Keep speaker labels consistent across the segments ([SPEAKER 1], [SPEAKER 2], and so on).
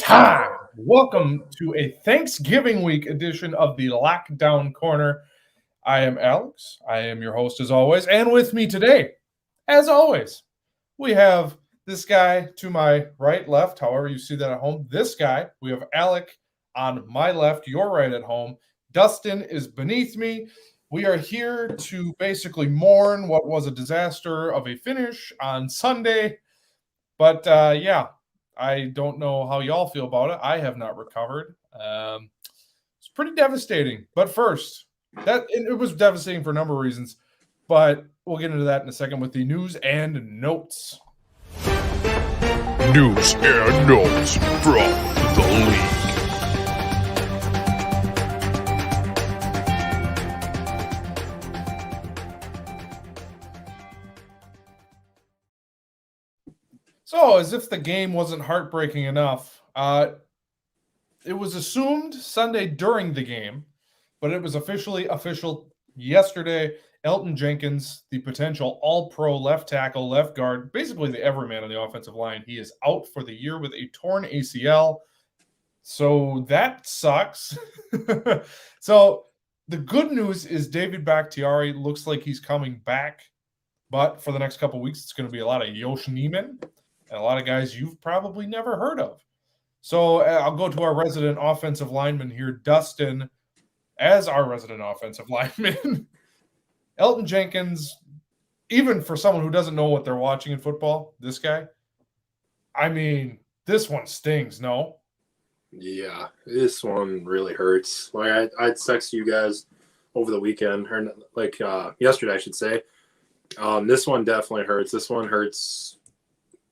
[SPEAKER 1] time. Welcome to a Thanksgiving week edition of the Lockdown Corner. I am Alex. I am your host as always. And with me today, as always, we have this guy to my right, left, however you see that at home. This guy, we have Alec on my left, your right at home. Dustin is beneath me. We are here to basically mourn what was a disaster of a finish on Sunday. But yeah, I don't know how y'all feel about it. I have not recovered. It's pretty devastating. But first, it was devastating for a number of reasons. But we'll get into that in a second with the news and notes.
[SPEAKER 2] News and notes from the league.
[SPEAKER 1] So, as if the game wasn't heartbreaking enough, it was assumed Sunday during the game, but it was official yesterday. Elgton Jenkins, the potential all-pro left tackle, left guard, basically the everyman on the offensive line, he is out for the year with a torn ACL. So that sucks. So the good news is David Bakhtiari looks like he's coming back, but for the next couple of weeks, it's going to be a lot of Yosh Neiman and a lot of guys you've probably never heard of. So I'll go to our resident offensive lineman here, Dustin, as our resident offensive lineman. Elgton Jenkins, even for someone who doesn't know what they're watching in football, this guy, I mean, this one stings, no?
[SPEAKER 3] Yeah, this one really hurts. Like I texted you guys over the weekend, or like yesterday, I should say. This one definitely hurts. This one hurts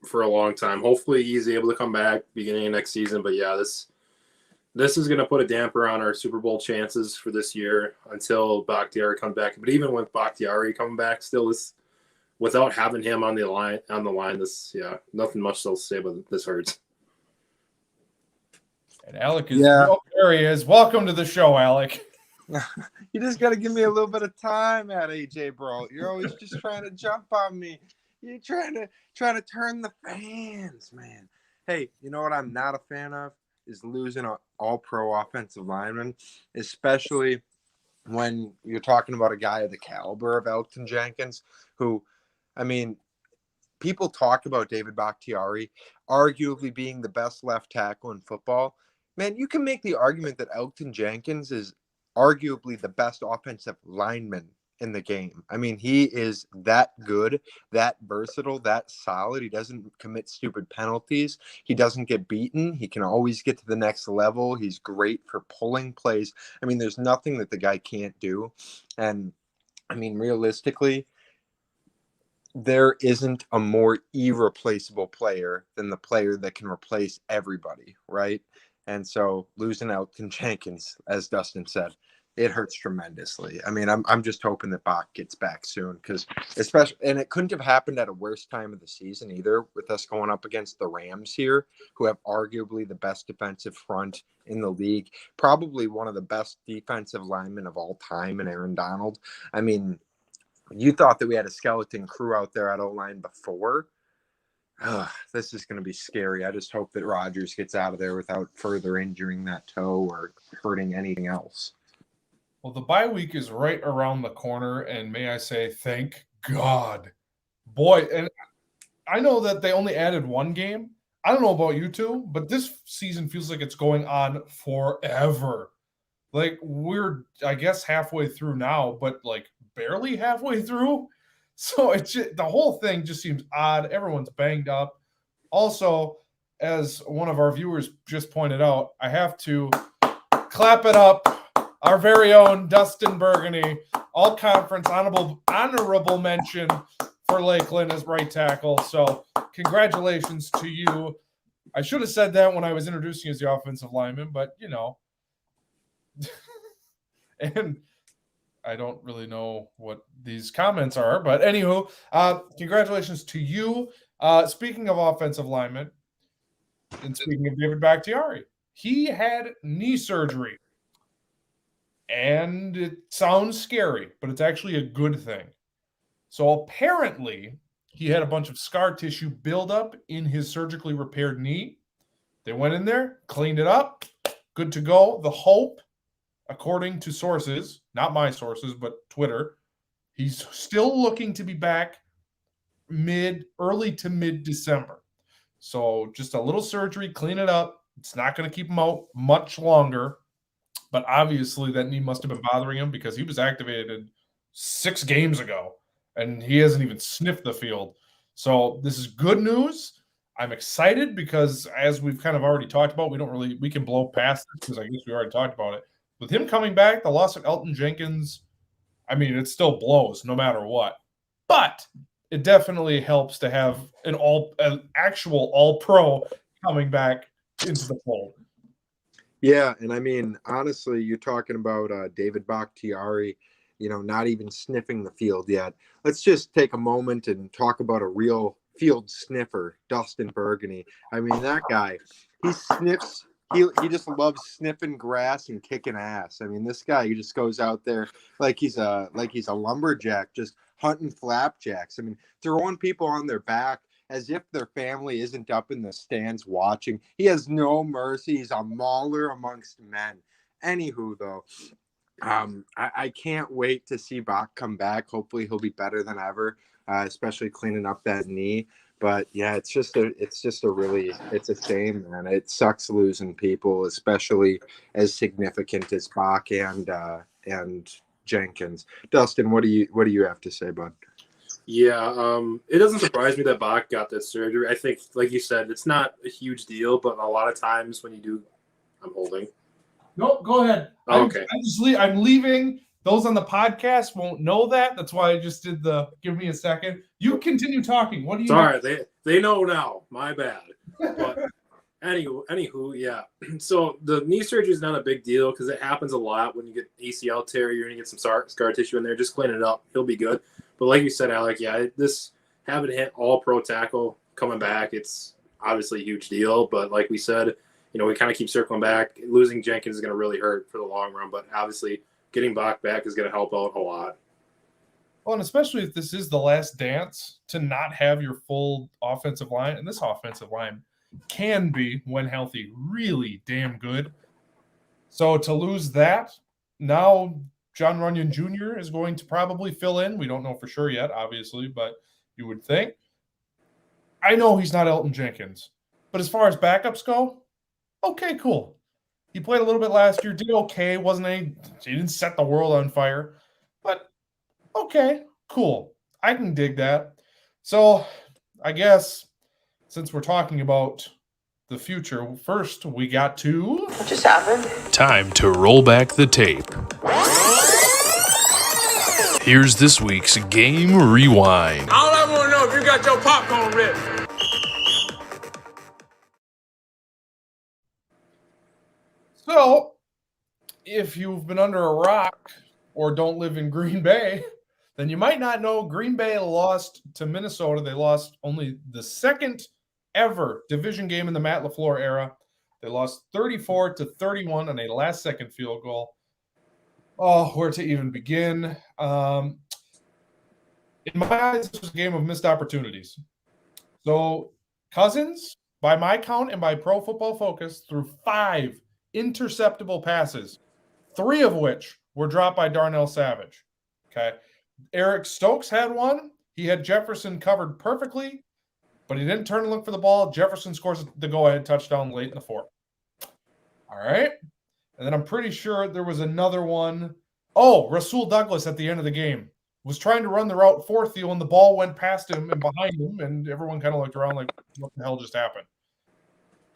[SPEAKER 3] for a long time. Hopefully he's able to come back beginning of next season. But yeah, this is going to put a damper on our Super Bowl chances for this year until Bakhtiari comes back. But even with Bakhtiari coming back, still this without having him on the line, this nothing much else to say, but this hurts.
[SPEAKER 1] And Alec is there he is. Welcome to the show, Alec.
[SPEAKER 4] You just got to give me a little bit of time at AJ, bro. You're always just trying to jump on me. You're trying to turn the fans, man. Hey, you know what I'm not a fan of is losing an all-pro offensive lineman, especially when you're talking about a guy of the caliber of Elgton Jenkins, who, I mean, people talk about David Bakhtiari arguably being the best left tackle in football. Man, you can make the argument that Elgton Jenkins is arguably the best offensive lineman in the game. I mean, he is that good, that versatile, that solid. He doesn't commit stupid penalties. He doesn't get beaten. He can always get to the next level. He's great for pulling plays. I mean, there's nothing that the guy can't do. And I mean, realistically, there isn't a more irreplaceable player than the player that can replace everybody, right? And so losing Elgton Jenkins, as Dustin said, it hurts tremendously. I mean, I'm just hoping that Bach gets back soon, because especially, and it couldn't have happened at a worse time of the season either, with us going up against the Rams here, who have arguably the best defensive front in the league, probably one of the best defensive linemen of all time in Aaron Donald. I mean, you thought that we had a skeleton crew out there at O-line before. This is going to be scary. I just hope that Rodgers gets out of there without further injuring that toe or hurting anything else.
[SPEAKER 1] Well, the bye week is right around the corner, and may I say, thank God. Boy, and I know that they only added one game. I don't know about you two, but this season feels like it's going on forever. Like, we're, I guess, halfway through now, but, like, barely halfway through. So it's just, the whole thing just seems odd. Everyone's banged up. Also, as one of our viewers just pointed out, I have to clap it up. Our very own Dustin Burgundy, all-conference honorable mention for Lakeland as right tackle. So congratulations to you. I should have said that when I was introducing you as the offensive lineman, but, you know. And I don't really know what these comments are, but anywho, congratulations to you. Speaking of offensive linemen, and speaking of David Bakhtiari, he had knee surgery. And it sounds scary, but it's actually a good thing. So apparently, he had a bunch of scar tissue buildup in his surgically repaired knee. They went in there, cleaned it up, good to go. The hope, according to sources, not my sources, but Twitter, he's still looking to be back early to mid-December. So just a little surgery, clean it up. It's not going to keep him out much longer. But obviously that knee must have been bothering him because he was activated 6 games ago, and he hasn't even sniffed the field. So this is good news. I'm excited because, as we've kind of already talked about, we can blow past this because I guess we already talked about it. With him coming back, the loss of Elton Jenkins, I mean, it still blows no matter what. But it definitely helps to have an actual all-pro coming back into the fold.
[SPEAKER 4] Yeah, and I mean, honestly, you're talking about David Bakhtiari, not even sniffing the field yet. Let's just take a moment and talk about a real field sniffer, Dustin Burgundy. I mean, that guy, he sniffs. He just loves sniffing grass and kicking ass. I mean, this guy, he just goes out there like he's a lumberjack, just hunting flapjacks. I mean, throwing people on their back as if their family isn't up in the stands watching. He has no mercy. He's a mauler amongst men. Anywho, though, I can't wait to see Bach come back. Hopefully he'll be better than ever, especially cleaning up that knee. But yeah, it's a shame, man. It sucks losing people, especially as significant as Bach and Jenkins. Dustin, what do you have to say, bud?
[SPEAKER 3] Yeah, it doesn't surprise me that Bach got that surgery. I think, like you said, it's not a huge deal, but a lot of times when you do, I'm holding.
[SPEAKER 1] No, go ahead.
[SPEAKER 3] Oh, okay.
[SPEAKER 1] I'm leaving. Those on the podcast won't know that. That's why I just did give me a second. You continue talking. What do you?
[SPEAKER 3] Sorry, they know now. My bad. But anywho, yeah. So the knee surgery is not a big deal because it happens a lot when you get ACL tear. You're gonna get some scar tissue in there. Just clean it up. He'll be good. But like you said, Alec, yeah, this having hit all pro tackle coming back, it's obviously a huge deal. But like we said, we kind of keep circling back. Losing Jenkins is going to really hurt for the long run. But obviously, getting Bach back is going to help out a lot.
[SPEAKER 1] Well, and especially if this is the last dance to not have your full offensive line, and this offensive line can be, when healthy, really damn good. So to lose that, now John Runyon Jr. is going to probably fill in. We don't know for sure yet, obviously, but you would think. I know he's not Elton Jenkins, but as far as backups go, okay, cool. He played a little bit last year, did okay. He didn't set the world on fire, but okay, cool. I can dig that. So I guess since we're talking about the future, first we got to...
[SPEAKER 5] What just happened?
[SPEAKER 2] Time to roll back the tape. Here's this week's Game Rewind.
[SPEAKER 5] All I want to know if you got your popcorn ready.
[SPEAKER 1] So, if you've been under a rock or don't live in Green Bay, then you might not know Green Bay lost to Minnesota. They lost only the second ever division game in the Matt LaFleur era. They lost 34-31 on a last-second field goal. Oh, where to even begin? In my eyes, this was a game of missed opportunities. So, Cousins, by my count and by Pro Football Focus, threw 5 interceptable passes, 3 of which were dropped by Darnell Savage. Okay. Eric Stokes had one. He had Jefferson covered perfectly, but he didn't turn and look for the ball. Jefferson scores the go-ahead touchdown late in the fourth. All right. And then I'm pretty sure there was another one. Oh, Rasul Douglas at the end of the game was trying to run the route for Thiel, and the ball went past him and behind him, and everyone kind of looked around like, what the hell just happened?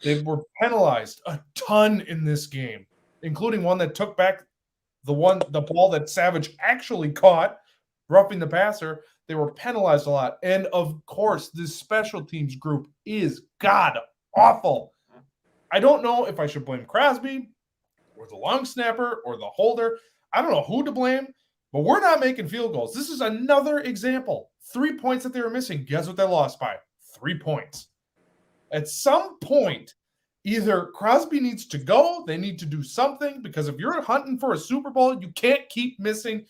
[SPEAKER 1] They were penalized a ton in this game, including one that took back the ball that Savage actually caught, roughing the passer. They were penalized a lot. And, of course, this special teams group is god-awful. I don't know if I should blame Crosby or the long snapper or the holder. I don't know who to blame, but we're not making field goals. This is another example. 3 points that they were missing. Guess what they lost by? 3 points. At some point, either Crosby needs to go, they need to do something, because if you're hunting for a Super Bowl, you can't keep missing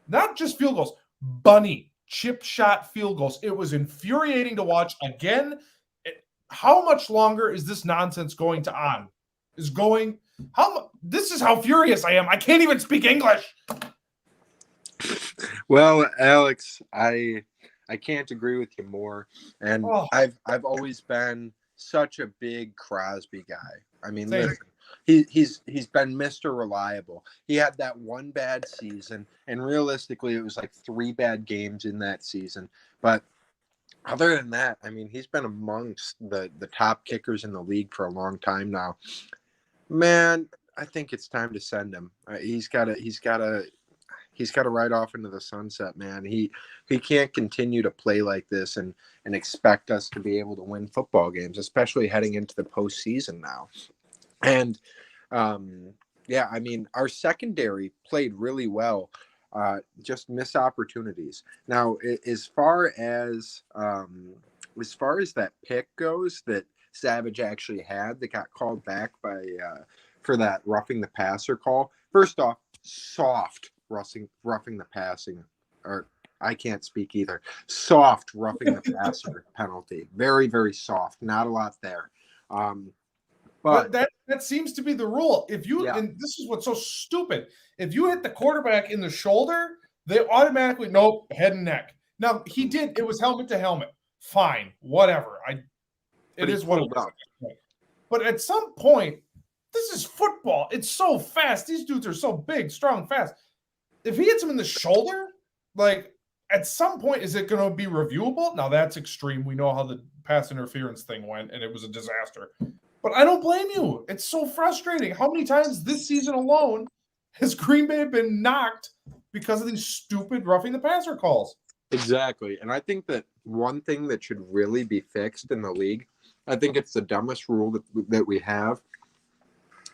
[SPEAKER 1] not just field goals, bunny, chip shot field goals. It was infuriating to watch. Again, how much longer is this nonsense going to on? This is how furious I am. I can't even speak English.
[SPEAKER 4] Well, Alex, I can't agree with you more. And
[SPEAKER 1] Oh.
[SPEAKER 4] I've always been such a big Crosby guy. I mean,
[SPEAKER 1] Same.
[SPEAKER 4] listen, he's been Mr. Reliable. He had that one bad season, and realistically, it was like 3 bad games in that season. But other than that, I mean, he's been amongst the top kickers in the league for a long time now. Man, I think it's time to send him. He's got to ride off into the sunset, man. He can't continue to play like this and expect us to be able to win football games, especially heading into the postseason now. And yeah, I mean, our secondary played really well. Just missed opportunities. Now, as far as that pick goes that Savage actually had that got called back by for that roughing the passer call. First off, soft roughing the passing, or I can't speak either. Soft roughing the passer penalty. Very, very soft. Not a lot there.
[SPEAKER 1] But that seems to be the rule. If you
[SPEAKER 4] Yeah.
[SPEAKER 1] and this is what's so stupid. If you hit the quarterback in the shoulder, they automatically nope, head and neck. Now he did. It was helmet to helmet. Fine, whatever. It is what it is. But at some point, this is football. It's so fast. These dudes are so big, strong, fast. If he hits him in the shoulder, like at some point, is it going to be reviewable? Now that's extreme. We know how the pass interference thing went, and it was a disaster. But I don't blame you. It's so frustrating. How many times this season alone has Green Bay been knocked because of these stupid roughing the passer calls?
[SPEAKER 4] Exactly. And I think that one thing that should really be fixed in the league, I think it's the dumbest rule that we have,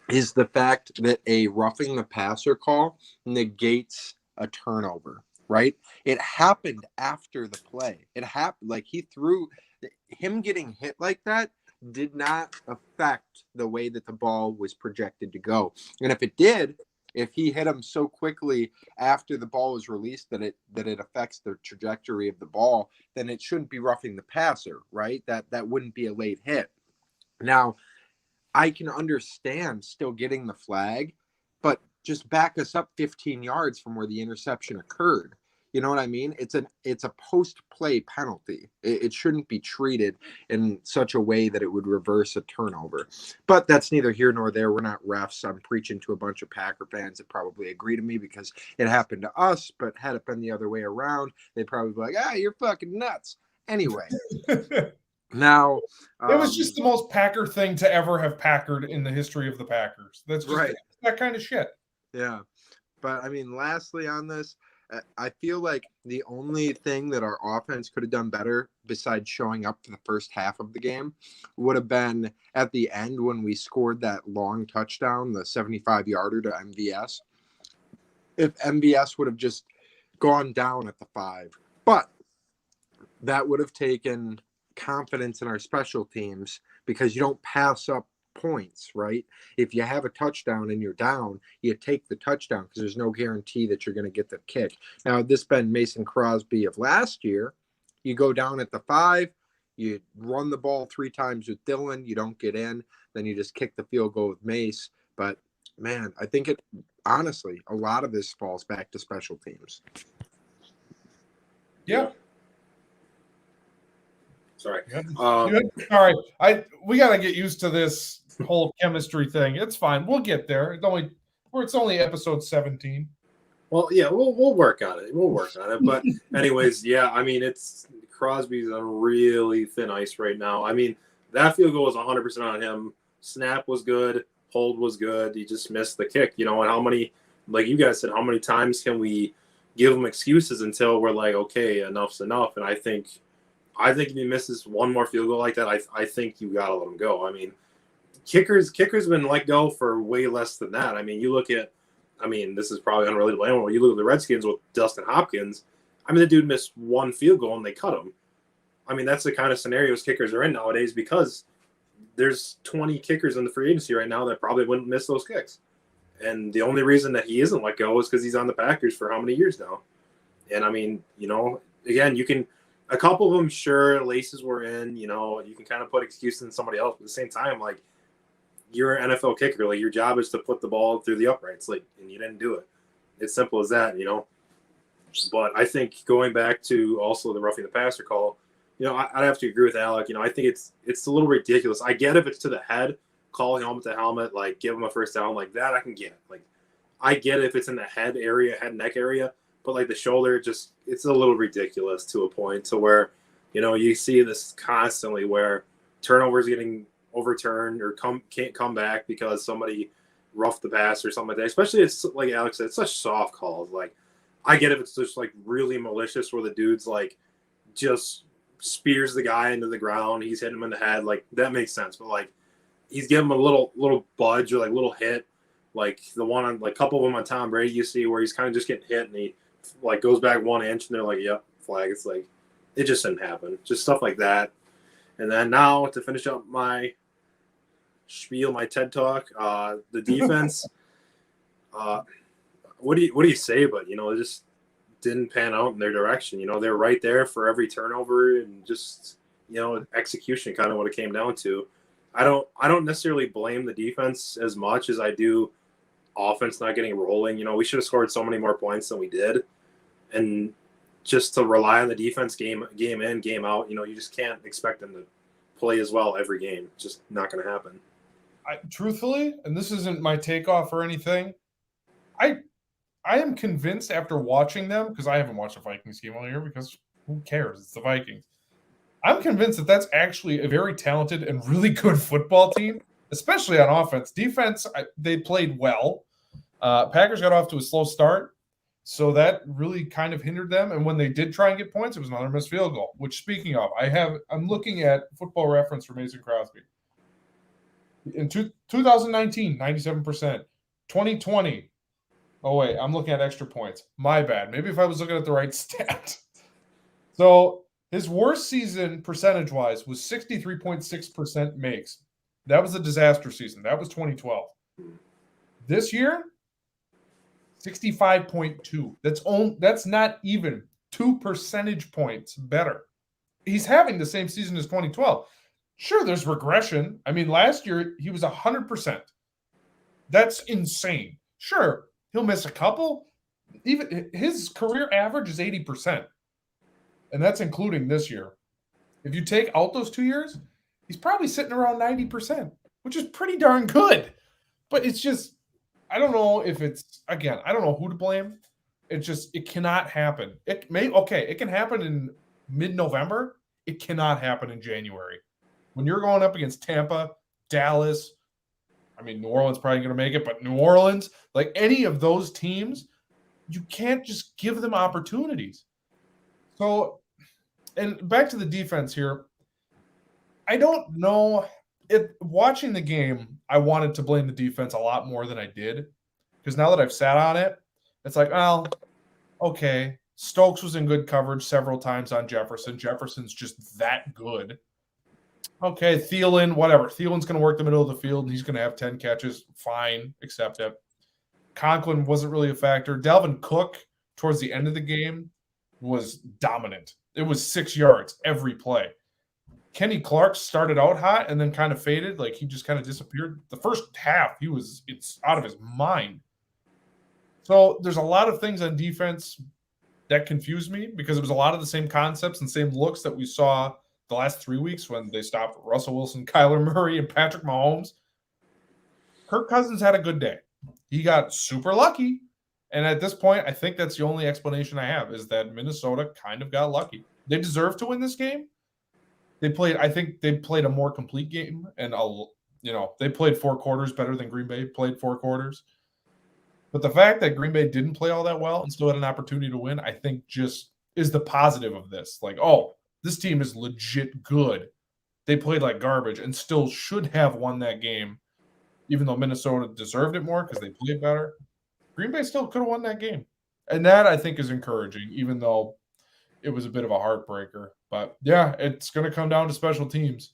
[SPEAKER 4] is the fact that a roughing the passer call negates a turnover, right? It happened after the play. It happened like him getting hit like that did not affect the way that the ball was projected to go. And if it did, if he hit him so quickly after the ball was released that it affects the trajectory of the ball, then it shouldn't be roughing the passer, right? That wouldn't be a late hit. Now, I can understand still getting the flag, but just back us up 15 yards from where the interception occurred. You know what I mean? It's a post-play penalty. It shouldn't be treated in such a way that it would reverse a turnover. But that's neither here nor there. We're not refs. I'm preaching to a bunch of Packer fans that probably agree to me because it happened to us, but had it been the other way around, they'd probably be like, you're fucking nuts. Anyway. Now,
[SPEAKER 1] it was just the most Packer thing to ever have Packered in the history of the Packers. That's just
[SPEAKER 4] right.
[SPEAKER 1] That kind of shit.
[SPEAKER 4] Yeah. But, I mean, lastly on this, I feel like the only thing that our offense could have done better besides showing up for the first half of the game would have been at the end when we scored that long touchdown, the 75-yarder to MVS. If MVS would have just gone down at the 5. But that would have taken confidence in our special teams because you don't pass up points, right? If you have a touchdown and you're down, you take the touchdown because there's no guarantee that you're going to get the kick. Now, had this been Mason Crosby of last year, you go down at the 5, you run the ball 3 times with Dylan, you don't get in, then you just kick the field goal with Mace. But man, I think honestly, a lot of this falls back to special teams.
[SPEAKER 1] Yeah.
[SPEAKER 3] Sorry.
[SPEAKER 1] Sorry. We got to get used to this whole chemistry thing. It's fine. We'll get there. It's only episode 17.
[SPEAKER 3] Well, yeah, we'll work on it. But anyways, yeah, I mean, Crosby's on really thin ice right now. I mean, that field goal was 100% on him. Snap was good. Hold was good. He just missed the kick, and how many, like you guys said, how many times can we give him excuses until we're like, okay, enough's enough? And I think if he misses one more field goal like that, I think you got to let him go. I mean, kickers been let go for way less than that. I mean, this is probably unrelated to anyone. You look at the Redskins with Dustin Hopkins. I mean, the dude missed one field goal and they cut him. I mean, that's the kind of scenarios kickers are in nowadays because there's 20 kickers in the free agency right now that probably wouldn't miss those kicks. And the only reason that he isn't let go is because he's on the Packers for how many years now. And I mean, again, a couple of them, sure, laces were in. You know, you can kind of put excuses in somebody else. But at the same time, like, you're an NFL kicker. Like, your job is to put the ball through the uprights. Like, and you didn't do it. It's simple as that, you know. But I think going back to also the roughing the passer call, you know, I'd have to agree with Alec. You know, I think it's a little ridiculous. I get if it's to the head, call helmet to helmet, like give him a first down like that. I can get. Like, I get if it's in the head area, head neck area, but like the shoulder, just it's a little ridiculous to a point to where, you know, you see this constantly where turnovers getting overturned or can't come back because somebody roughed the pass or something like that. Especially it's like Alex said, it's such soft calls. Like, I get if it's just like really malicious where the dude's like just spears the guy into the ground, he's hitting him in the head, like that makes sense. But like he's giving him a little budge or like little hit, like the one on like a couple of them on Tom Brady you see where he's kind of just getting hit and he like goes back 1 inch and they're like, yep, flag. It's like it just didn't happen. Just stuff like that. And then now to finish up my spiel, my TED talk, the defense. What do you say? But you know, it just didn't pan out in their direction. You know, they're right there for every turnover and just, you know, execution kind of what it came down to. I don't necessarily blame the defense as much as I do offense not getting rolling. You know, we should have scored so many more points than we did, and just to rely on the defense game in, game out, you know, you just can't expect them to play as well every game. It's just not going to happen.
[SPEAKER 1] Truthfully, and this isn't my takeoff or anything, I am convinced after watching them, because I haven't watched the Vikings game all year because who cares? It's the Vikings. I'm convinced that that's actually a very talented and really good football team, especially on offense. Defense, they played well. Packers got off to a slow start, so that really kind of hindered them. And when they did try and get points, it was another missed field goal, which, speaking of, I'm looking at Football Reference for Mason Crosby. In 2019, 97%. 2020, oh, wait, I'm looking at extra points. My bad. Maybe if I was looking at the right stat. So his worst season percentage-wise was 63.6% makes. That was a disaster season. That was 2012. This year, 65.2. That's not even 2 percentage points better. He's having the same season as 2012. Sure, there's regression. I mean, last year he was 100%. That's insane. Sure, he'll miss a couple. Even his career average is 80%. And that's including this year. If you take out those 2 years, he's probably sitting around 90%, which is pretty darn good. But it's just, I don't know if it's, again, I don't know who to blame. It's just, it cannot happen. It can happen in mid-November. It cannot happen in January. When you're going up against Tampa, Dallas, I mean, New Orleans probably going to make it, but New Orleans, like any of those teams, you can't just give them opportunities. So, and back to the defense here, I don't know. Watching the game, I wanted to blame the defense a lot more than I did, because now that I've sat on it, it's like, well, okay, Stokes was in good coverage several times on Jefferson. Jefferson's just that good. Okay, Thielen, whatever. Thielen's going to work the middle of the field, and he's going to have 10 catches. Fine, accept it. Conklin wasn't really a factor. Dalvin Cook, towards the end of the game, was dominant. It was 6 yards every play. Kenny Clark started out hot and then kind of faded. Like, he just kind of disappeared. The first half, it's out of his mind. So there's a lot of things on defense that confused me, because it was a lot of the same concepts and same looks that we saw the last 3 weeks when they stopped Russell Wilson, Kyler Murray, and Patrick Mahomes. Kirk Cousins had a good day. He got super lucky. And at this point, I think that's the only explanation I have, is that Minnesota kind of got lucky. They deserve to win this game. I think they played a more complete game, and they played 4 quarters better than Green Bay played 4 quarters. But the fact that Green Bay didn't play all that well and still had an opportunity to win, I think just is the positive of this. Like, oh, this team is legit good. They played like garbage and still should have won that game, even though Minnesota deserved it more because they played better. Green Bay still could have won that game. And that, I think, is encouraging, even though it was a bit of a heartbreaker. But, yeah, it's going to come down to special teams,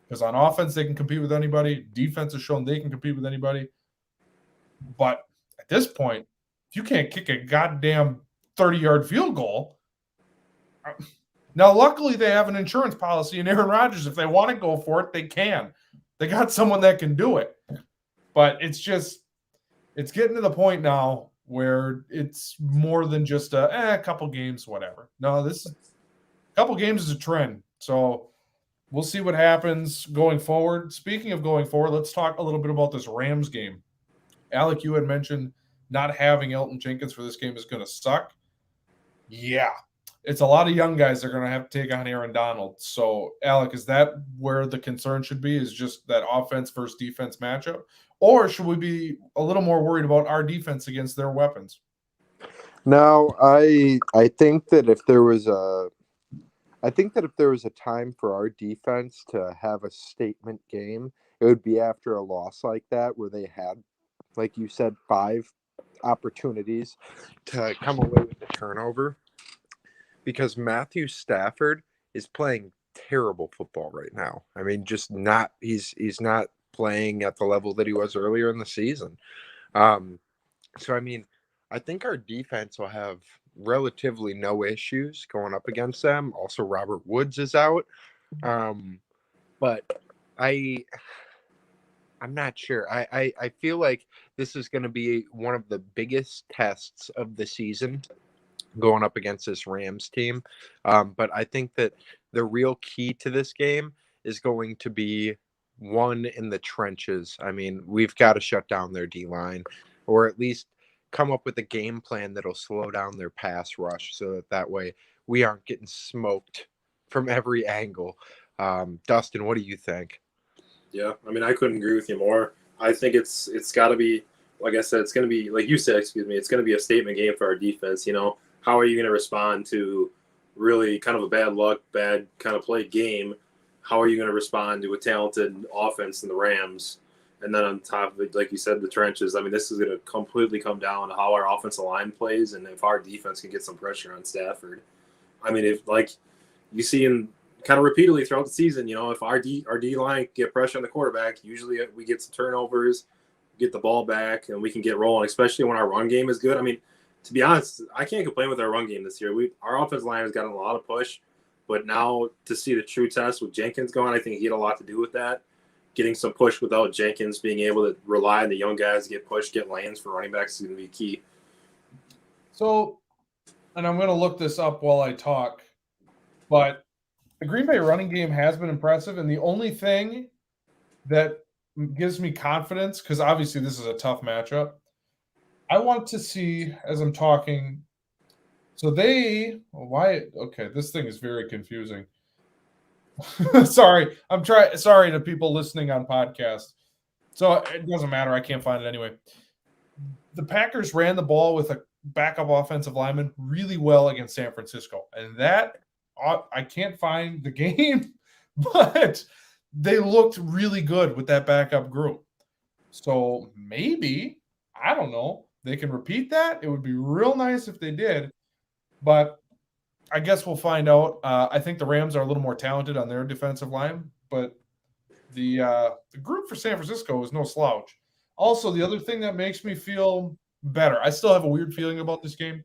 [SPEAKER 1] because on offense, they can compete with anybody. Defense has shown they can compete with anybody. But at this point, if you can't kick a goddamn 30-yard field goal, Now, luckily, they have an insurance policy in Aaron Rodgers. If they want to go for it, they can. They got someone that can do it. But it's getting to the point now where it's more than just a couple games, whatever. No, this couple games is a trend. So we'll see what happens going forward. Speaking of going forward, let's talk a little bit about this Rams game. Alec, you had mentioned not having Elton Jenkins for this game is going to suck. Yeah. It's a lot of young guys that are going to have to take on Aaron Donald. So, Alec, is that where the concern should be, is just that offense versus defense matchup? Or should we be a little more worried about our defense against their weapons?
[SPEAKER 4] No, I think that if there was a time for our defense to have a statement game, it would be after a loss like that, where they had, like you said, 5 opportunities to come away with the turnover. Because Matthew Stafford is playing terrible football right now. I mean, just not he's not playing at the level that he was earlier in the season. So I mean, I think our defense will have relatively no issues going up against them. Also, Robert Woods is out. But I'm not sure. I feel like this is going to be one of the biggest tests of the season, going up against this Rams team. But I think that the real key to this game is going to be one in the trenches. I mean, we've got to shut down their D-line, or at least come up with a game plan that'll slow down their pass rush, so that way we aren't getting smoked from every angle. Dustin, what do you think?
[SPEAKER 3] Yeah, I mean, I couldn't agree with you more. I think it's got to be, like I said, it's going to be, like you said, it's going to be a statement game for our defense. You know, how are you going to respond to really kind of a bad kind of played game? How are you going to respond to a talented offense in the Rams? And then on top of it, like you said, the trenches. I mean, this is going to completely come down to how our offensive line plays and if our defense can get some pressure on Stafford. I mean, if, like you see in kind of repeatedly throughout the season, you know, if our D line get pressure on the quarterback, usually we get some turnovers, get the ball back, and we can get rolling, especially when our run game is good. I mean, to be honest, I can't complain with our run game this year. Our offensive line has gotten a lot of push, but now to see the true test with Jenkins going, I think he had a lot to do with that. Getting some push without Jenkins, being able to rely on the young guys to get pushed, get lanes for running backs is going to be key.
[SPEAKER 1] So, and I'm going to look this up while I talk, but the Green Bay running game has been impressive, and the only thing that gives me confidence, because obviously this is a tough matchup, I want to see, as I'm talking, so okay, this thing is very confusing. Sorry to people listening on podcast. So it doesn't matter, I can't find it anyway. The Packers ran the ball with a backup offensive lineman really well against San Francisco, and that I can't find the game, but they looked really good with that backup group. So maybe, I don't know, they can repeat that. It would be real nice if they did, but I guess we'll find out. I think the Rams are a little more talented on their defensive line, but the group for San Francisco is no slouch. Also, the other thing that makes me feel better, I still have a weird feeling about this game,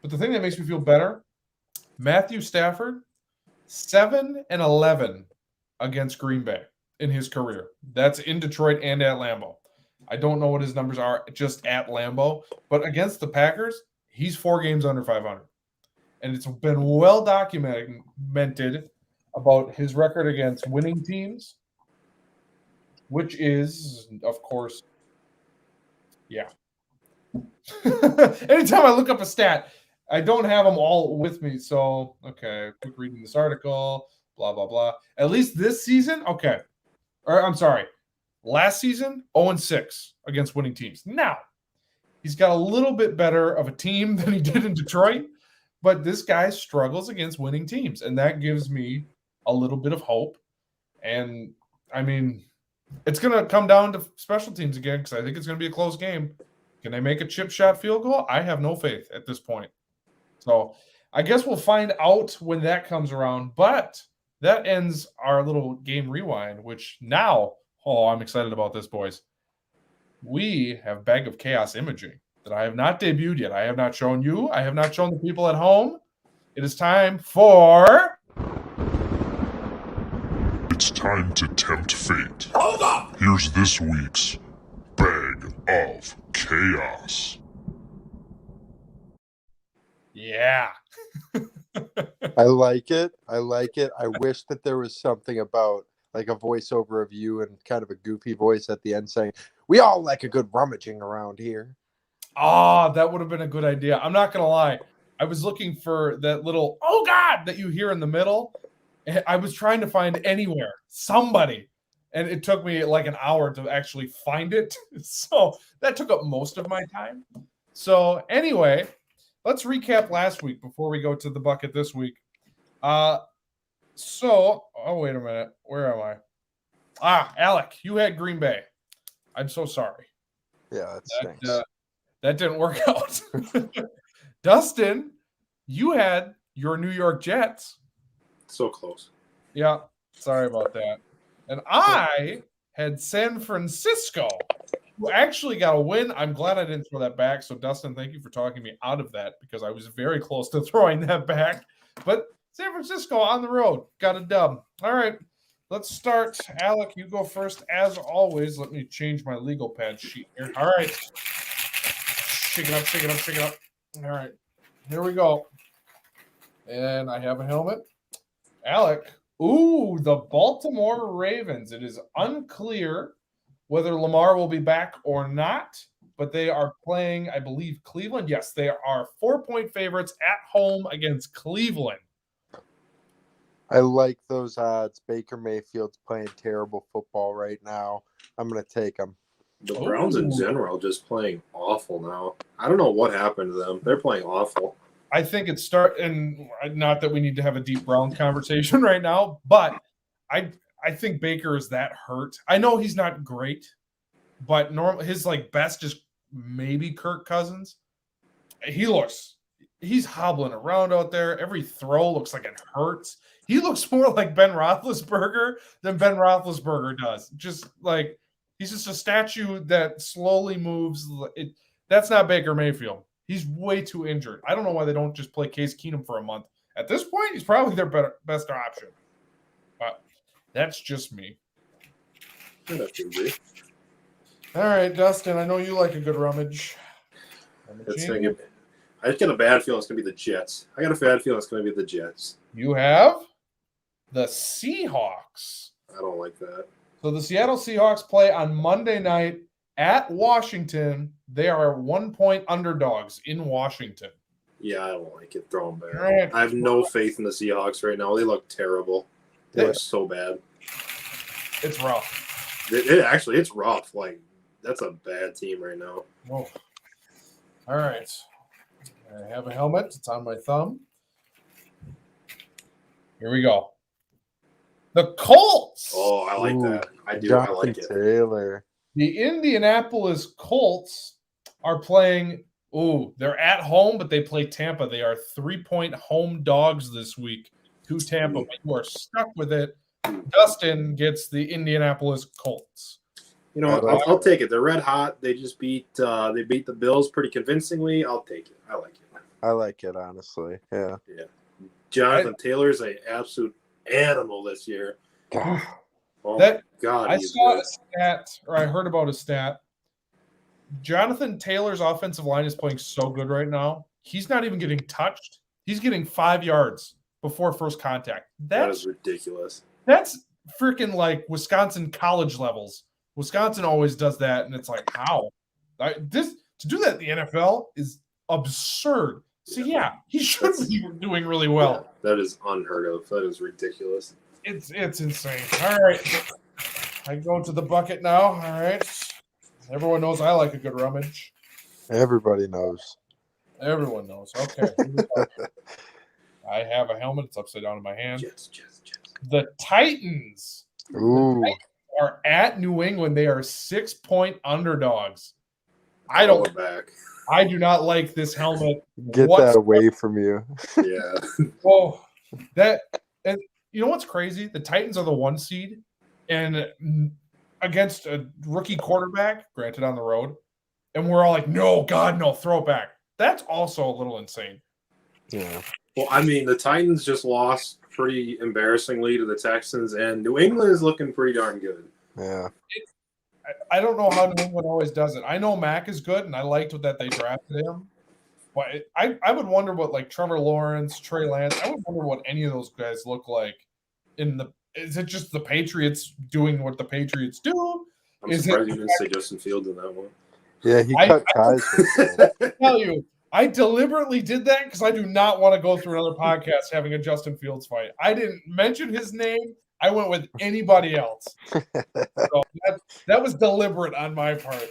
[SPEAKER 1] but the thing that makes me feel better, Matthew Stafford, 7-11 against Green Bay in his career. That's in Detroit and at Lambeau. I don't know what his numbers are just at Lambeau, but against the Packers, he's 4 games under 500. And it's been well documented about his record against winning teams, which is, of course, yeah. Anytime I look up a stat, I don't have them all with me. So, okay, quick reading this article, blah, blah, blah. At least this season, okay. Or I'm sorry, last season, 0-6 against winning teams. Now, he's got a little bit better of a team than he did in Detroit, but this guy struggles against winning teams, and that gives me a little bit of hope. And, I mean, it's going to come down to special teams again because I think it's going to be a close game. Can they make a chip shot field goal? I have no faith at this point. So I guess we'll find out when that comes around. But that ends our little game rewind, which now, I'm excited about this, boys. We have Bag of Chaos imaging that I have not debuted yet. I have not shown you. I have not shown the people at home. It is time for
[SPEAKER 2] It's time to tempt fate. Hold up! Here's this week's Bag of Chaos.
[SPEAKER 1] yeah.
[SPEAKER 4] I like it. I like it. I wish that there was something about like a voiceover of you and kind of a goofy voice at the end saying, "We all like a good rummaging around here."
[SPEAKER 1] That would have been a good idea. I'm not gonna lie. I was looking for that little "oh God" that you hear in the middle. I was trying to find anywhere, somebody, and it took me like an hour to actually find it. So that took up most of my time. So anyway, let's recap last week before we go to the bucket this week. Oh wait a minute, where am I? Alec, you had Green Bay. I'm so sorry.
[SPEAKER 4] Yeah, that stinks.
[SPEAKER 1] That didn't work out. Dustin, you had your New York Jets.
[SPEAKER 3] So close.
[SPEAKER 1] Yeah, sorry about that. And I had San Francisco, who actually got a win. I'm glad I didn't throw that back. So, Dustin, thank you for talking me out of that because I was very close to throwing that back. But San Francisco on the road got a dub. All right, let's start. Alec, you go first as always. Let me change my legal pad sheet here. All right. Shake it up, shake it up, shake it up. All right, here we go. And I have a helmet. Alec, the Baltimore Ravens. It is unclear whether Lamar will be back or not, but they are playing, I believe, Cleveland. Yes, they are 4-point favorites at home against Cleveland.
[SPEAKER 4] I like those odds. Baker Mayfield's playing terrible football right now. I'm going to take him.
[SPEAKER 3] The Browns in general just playing awful now. I don't know what happened to them. They're playing awful.
[SPEAKER 1] I think it's and not that we need to have a deep Brown conversation right now, but I think Baker is that hurt. I know he's not great, but his like best is maybe Kirk Cousins. He's hobbling around out there. Every throw looks like it hurts. He looks more like Ben Roethlisberger than Ben Roethlisberger does. Just like he's just a statue that slowly moves. That's not Baker Mayfield. He's way too injured. I don't know why they don't just play Case Keenum for a month. At this point, he's probably their best option. But that's just me.
[SPEAKER 3] I'd have to agree.
[SPEAKER 1] All right, Dustin, I know you like a good rummage.
[SPEAKER 3] I just get a bad feeling it's going to be the Jets. I got a bad feeling it's going to be the Jets.
[SPEAKER 1] You have the Seahawks.
[SPEAKER 3] I don't like that.
[SPEAKER 1] So the Seattle Seahawks play on Monday night at Washington. They are 1-point underdogs in Washington.
[SPEAKER 3] Yeah, I don't like it. Throw them back.
[SPEAKER 1] Right.
[SPEAKER 3] I have no faith in the Seahawks right now. They look terrible. They look so bad.
[SPEAKER 1] It's rough.
[SPEAKER 3] It's rough. Like, that's a bad team right now.
[SPEAKER 1] Whoa. All right. I have a helmet. It's on my thumb. Here we go. The Colts.
[SPEAKER 3] Oh, I like that. I do.
[SPEAKER 4] Jonathan
[SPEAKER 3] I like it.
[SPEAKER 4] Taylor.
[SPEAKER 1] The Indianapolis Colts are playing. They're at home, but they play Tampa. They are 3-point home dogs this week to Tampa. But you are stuck with it. Dustin gets the Indianapolis Colts.
[SPEAKER 3] You know, I'll take it. They're red hot. They just beat the Bills pretty convincingly. I'll take it. I like it.
[SPEAKER 4] I like it, honestly. Yeah.
[SPEAKER 3] Jonathan Taylor's an absolute animal this year. Oh
[SPEAKER 1] my
[SPEAKER 3] God!
[SPEAKER 1] I saw a stat, or I heard about a stat. Jonathan Taylor's offensive line is playing so good right now. He's not even getting touched. He's getting 5 yards before first contact.
[SPEAKER 3] That is ridiculous.
[SPEAKER 1] That's freaking like Wisconsin college levels. Wisconsin always does that, and it's like, how? To do that in the NFL is absurd. So yeah, he should be doing really well.
[SPEAKER 3] Yeah, that is unheard of. That is ridiculous.
[SPEAKER 1] It's insane. All right, I go to the bucket now. All right, everyone knows I like a good rummage.
[SPEAKER 4] Everybody knows.
[SPEAKER 1] Everyone knows. Okay. I have a helmet. It's upside down in my hand.
[SPEAKER 3] Jets.
[SPEAKER 1] The Titans.
[SPEAKER 4] Ooh.
[SPEAKER 1] Are at New England. They are 6-point underdogs. I do not like this helmet.
[SPEAKER 4] Get that away from you.
[SPEAKER 3] Yeah.
[SPEAKER 1] Well, and you know what's crazy? The Titans are the 1 seed, and against a rookie quarterback, granted on the road, and we're all like, no, God, no, throw it back. That's also a little insane.
[SPEAKER 4] Yeah.
[SPEAKER 3] Well, I mean, the Titans just lost pretty embarrassingly to the Texans, and New England is looking pretty darn good.
[SPEAKER 4] Yeah.
[SPEAKER 1] I don't know how New England always does it. I know Mac is good, and I liked that they drafted him. But I would wonder what like Trevor Lawrence, Trey Lance. I would wonder what any of those guys look like in the. Is it just the Patriots doing what the Patriots do?
[SPEAKER 3] I'm surprised you didn't say Justin Fields in that one.
[SPEAKER 4] Yeah, he cut ties with him.
[SPEAKER 1] I tell you, I deliberately did that because I do not want to go through another podcast having a Justin Fields fight. I didn't mention his name. I went with anybody else. So that was deliberate on my part.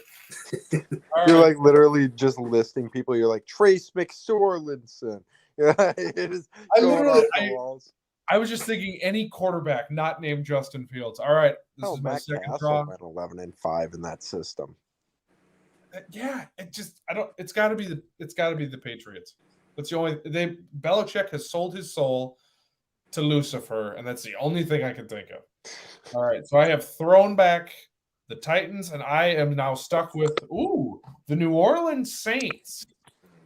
[SPEAKER 1] All
[SPEAKER 4] You're
[SPEAKER 1] right.
[SPEAKER 4] like literally just listing people. You're like Trace McSorlinson. It is
[SPEAKER 1] I
[SPEAKER 4] going
[SPEAKER 1] literally-
[SPEAKER 4] off the walls.
[SPEAKER 1] I was just thinking any quarterback not named Justin Fields. All right, this
[SPEAKER 4] Oh,
[SPEAKER 1] is my
[SPEAKER 4] Matt
[SPEAKER 1] second
[SPEAKER 4] Castle
[SPEAKER 1] draw.
[SPEAKER 4] went 11-5 in that system.
[SPEAKER 1] Yeah, it's got to be the Patriots. That's the only Belichick has sold his soul to Lucifer, and that's the only thing I can think of. All right, so I have thrown back the Titans, and I am now stuck with the New Orleans Saints.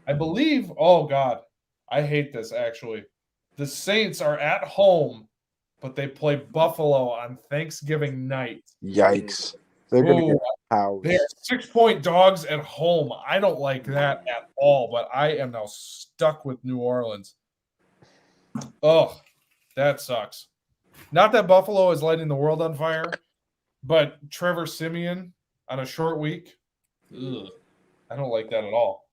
[SPEAKER 1] I believe. Oh God, I hate this actually. The Saints are at home, but they play Buffalo on Thanksgiving night.
[SPEAKER 4] Yikes! They're gonna
[SPEAKER 1] Ooh,
[SPEAKER 4] get housed.
[SPEAKER 1] they are 6-point dogs at home. I don't like that at all, but I am now stuck with New Orleans. Oh, that sucks. Not that Buffalo is lighting the world on fire, but Trevor Siemian on a short week. Ugh, I don't like that at all.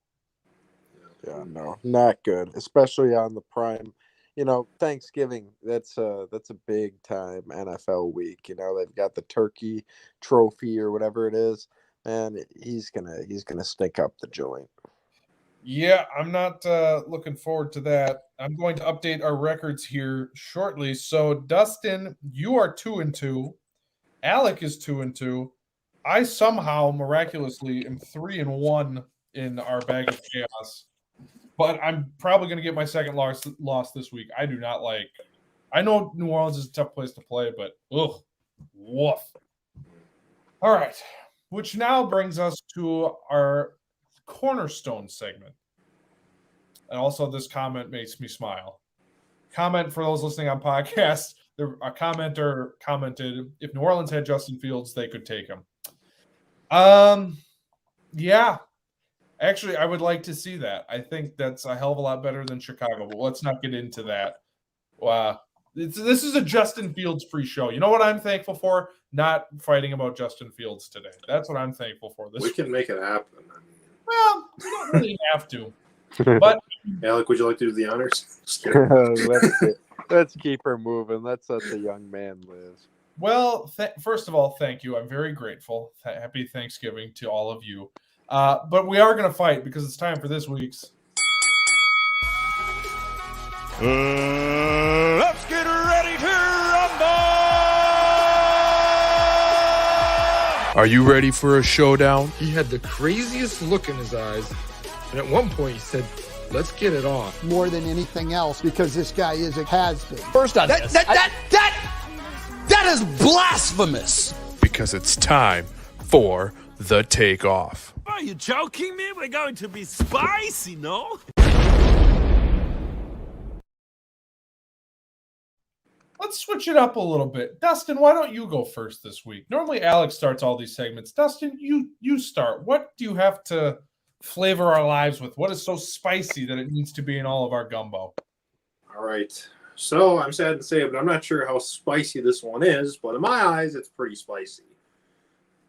[SPEAKER 4] Yeah, no, not good. Especially on the prime. Thanksgiving. That's a big time NFL week. They've got the turkey trophy or whatever it is, and he's gonna stink up the joint.
[SPEAKER 1] Yeah, I'm not looking forward to that. I'm going to update our records here shortly. So, Dustin, you are 2-2. Alec is 2-2. I somehow miraculously am 3-1 in our bag of chaos. But I'm probably going to get my second loss this week. I do not like. I know New Orleans is a tough place to play, but woof. All right, which now brings us to our cornerstone segment. And also, this comment makes me smile. Comment for those listening on podcasts. A commenter commented, if New Orleans had Justin Fields, they could take him. Yeah. Actually, I would like to see that. I think that's a hell of a lot better than Chicago, but let's not get into that. This is a Justin Fields free show. You know what I'm thankful for? Not fighting about Justin Fields today. That's what I'm thankful for.
[SPEAKER 3] We can make it happen.
[SPEAKER 1] Well, we don't really have to. But
[SPEAKER 3] Alec, would you like to do the honors?
[SPEAKER 4] Let's keep her moving. Let's let the young man live.
[SPEAKER 1] well, first of all, thank you. I'm very grateful. Happy Thanksgiving to all of you. But we are going to fight because it's time for this week's.
[SPEAKER 6] Let's get ready to rumble!
[SPEAKER 7] Are you ready for a showdown?
[SPEAKER 8] He had the craziest look in his eyes, and at one point he said, "Let's get it on."
[SPEAKER 9] More than anything else, because this guy is a has-been.
[SPEAKER 10] First on that is blasphemous.
[SPEAKER 7] Because it's time for the takeoff.
[SPEAKER 6] Are you joking me? We're going to be spicy, no?
[SPEAKER 1] Let's switch it up a little bit. Dustin, why don't you go first this week? Normally Alex starts all these segments. Dustin, you start. What do you have to flavor our lives with? What is so spicy that it needs to be in all of our gumbo?
[SPEAKER 3] All right. So I'm sad to say it, but I'm not sure how spicy this one is, but in my eyes, it's pretty spicy.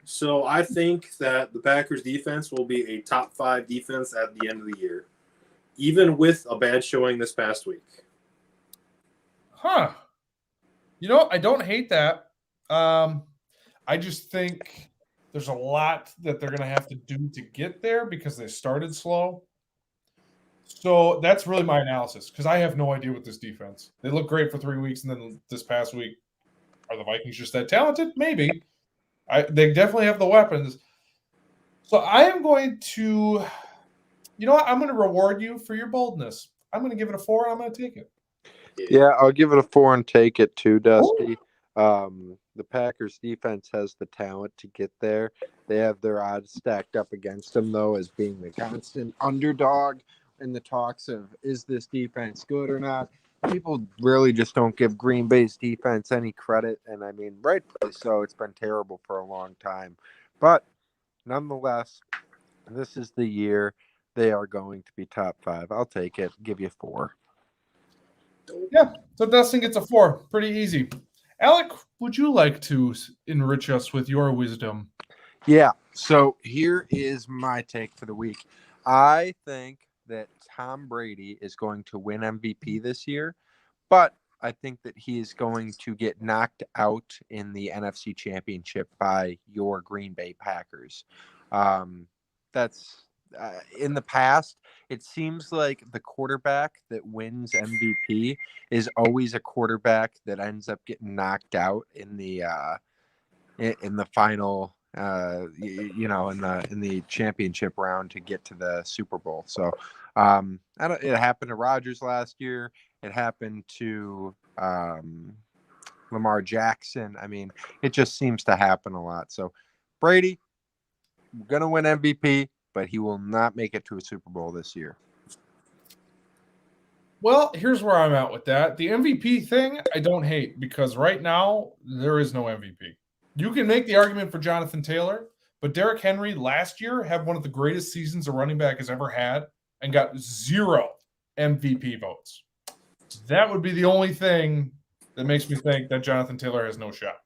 [SPEAKER 3] So I think that the Packers defense will be a top 5 defense at the end of the year, even with a bad showing this past week.
[SPEAKER 1] Huh. I don't hate that. I just think there's a lot that they're going to have to do to get there because they started slow. So that's really my analysis because I have no idea with this defense. They look great for 3 weeks, and then this past week, are the Vikings just that talented? Maybe. They definitely have the weapons. So I am going to, I'm going to reward you for your boldness. I'm going to give it a 4, and I'm going to take it.
[SPEAKER 4] Yeah, I'll give it a 4 and take it too, Dusty. The Packers defense has the talent to get there. They have their odds stacked up against them, though, as being the constant underdog in the talks of is this defense good or not, people really just don't give Green Bay's defense any credit. And I mean, rightfully so. It's been terrible for a long time. But nonetheless, this is the year they are going to be top 5. I'll take it. Give you 4.
[SPEAKER 1] Yeah, so Dustin gets a 4. Pretty easy. Alec, would you like to enrich us with your wisdom?
[SPEAKER 4] Yeah, so here is my take for the week. I think that Tom Brady is going to win MVP this year, but I think that he is going to get knocked out in the NFC Championship by your Green Bay Packers. That's in the past, it seems like the quarterback that wins MVP is always a quarterback that ends up getting knocked out in the final, in the championship round to get to the Super Bowl. So it happened to Rodgers last year. It happened to Lamar Jackson. I mean, it just seems to happen a lot. So Brady, going to win MVP, but he will not make it to a Super Bowl this year.
[SPEAKER 1] Well, here's where I'm at with that. The MVP thing, I don't hate because right now there is no MVP. You can make the argument for Jonathan Taylor, but Derrick Henry last year had one of the greatest seasons a running back has ever had and got 0 MVP votes. That would be the only thing that makes me think that Jonathan Taylor has no shot.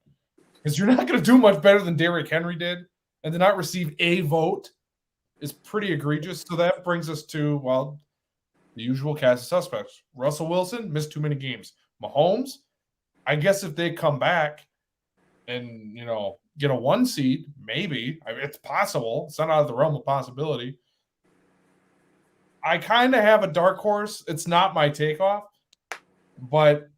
[SPEAKER 1] Because you're not going to do much better than Derrick Henry did, and to not receive a vote is pretty egregious. So that brings us to, well, the usual cast of suspects. Russell Wilson missed too many games. Mahomes, I guess if they come back and, get a 1 seed, maybe. I mean, it's possible. It's not out of the realm of possibility. I kind of have a dark horse. It's not my takeoff, but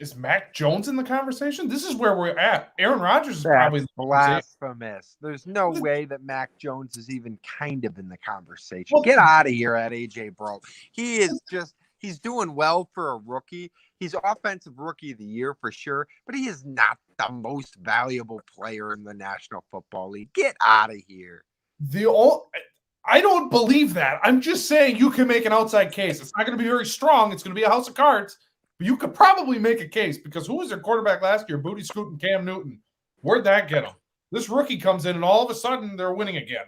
[SPEAKER 1] is Mac Jones in the conversation? This is where we're at. Aaron Rodgers is probably
[SPEAKER 4] blasphemous. There's no way that Mac Jones is even kind of in the conversation. Well, get out of here at AJ, bro. He's doing well for a rookie. He's offensive rookie of the year for sure, but he is not the most valuable player in the National Football League. Get out of here.
[SPEAKER 1] I don't believe that. I'm just saying you can make an outside case. It's not going to be very strong. It's going to be a house of cards. But you could probably make a case because who was their quarterback last year? Booty Scoot and Cam Newton. Where'd that get them? This rookie comes in and all of a sudden they're winning again.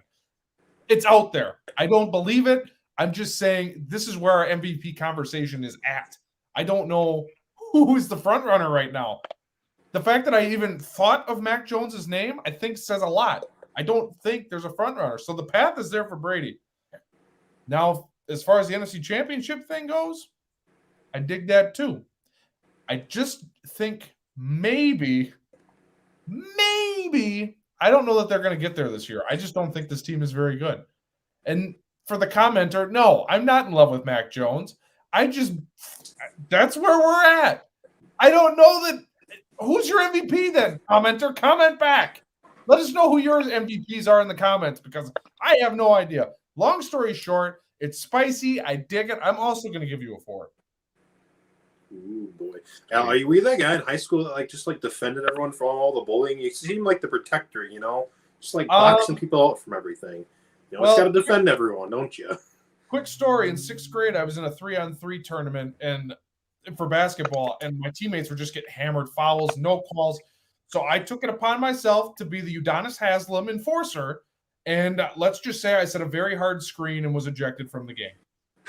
[SPEAKER 1] It's out there. I don't believe it. I'm just saying this is where our MVP conversation is at. I don't know who is the front runner right now. The fact that I even thought of Mac Jones's name, I think says a lot. I don't think there's a front runner. So the path is there for Brady. Now, as far as the NFC Championship thing goes, I dig that too. I just think maybe, I don't know that they're going to get there this year. I just don't think this team is very good. And for the commenter, no, I'm not in love with Mac Jones. That's where we're at. I don't know that. Who's your MVP then? Commenter, comment back. Let us know who your MVPs are in the comments because I have no idea. Long story short, it's spicy. I dig it. I'm also going to give you a 4.
[SPEAKER 3] Ooh, boy. Al, were you that guy in high school that just defended everyone from all the bullying? You seem like the protector, just boxing people out from everything. It's got to defend everyone, don't you?
[SPEAKER 1] Quick story. In 6th grade, I was in a 3-on-3 tournament and for basketball, and my teammates were just getting hammered, fouls, no calls. So I took it upon myself to be the Udonis Haslem enforcer, and let's just say I set a very hard screen and was ejected from the game.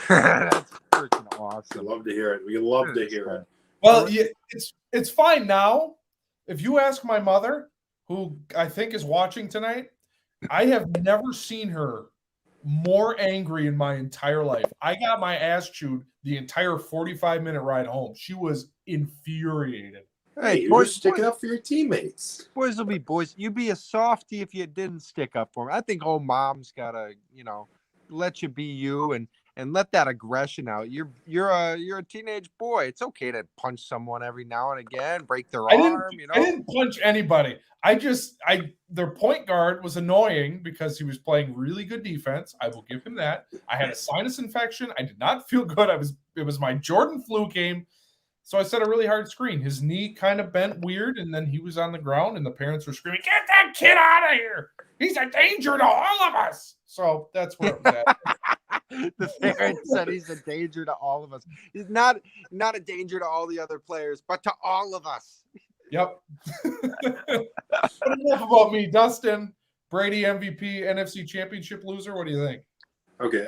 [SPEAKER 4] That's freaking awesome.
[SPEAKER 3] We love to hear it. We love to hear it.
[SPEAKER 1] Well, yeah, it's fine now. If you ask my mother, who I think is watching tonight, I have never seen her more angry in my entire life. I got my ass chewed the entire 45-minute ride home. She was infuriated.
[SPEAKER 3] Hey, you're sticking up for your teammates.
[SPEAKER 4] Boys will be boys. You'd be a softie if you didn't stick up for them. I think old mom's gotta, let you be you and let that aggression out. You're a teenage boy. It's okay to punch someone every now and again, break their arm.
[SPEAKER 1] I didn't punch anybody. Their point guard was annoying because he was playing really good defense. I will give him that. I had a sinus infection. I did not feel good. It was my Jordan flu game. So I set a really hard screen. His knee kind of bent weird, and then he was on the ground, and the parents were screaming, "Get that kid out of here! He's a danger to all of us!" So that's where it was at.
[SPEAKER 4] The parent said he's a danger to all of us. He's not a danger to all the other players, but to all of us.
[SPEAKER 1] Yep. But enough about me, Dustin. Brady MVP, NFC Championship loser. What do you think?
[SPEAKER 3] Okay.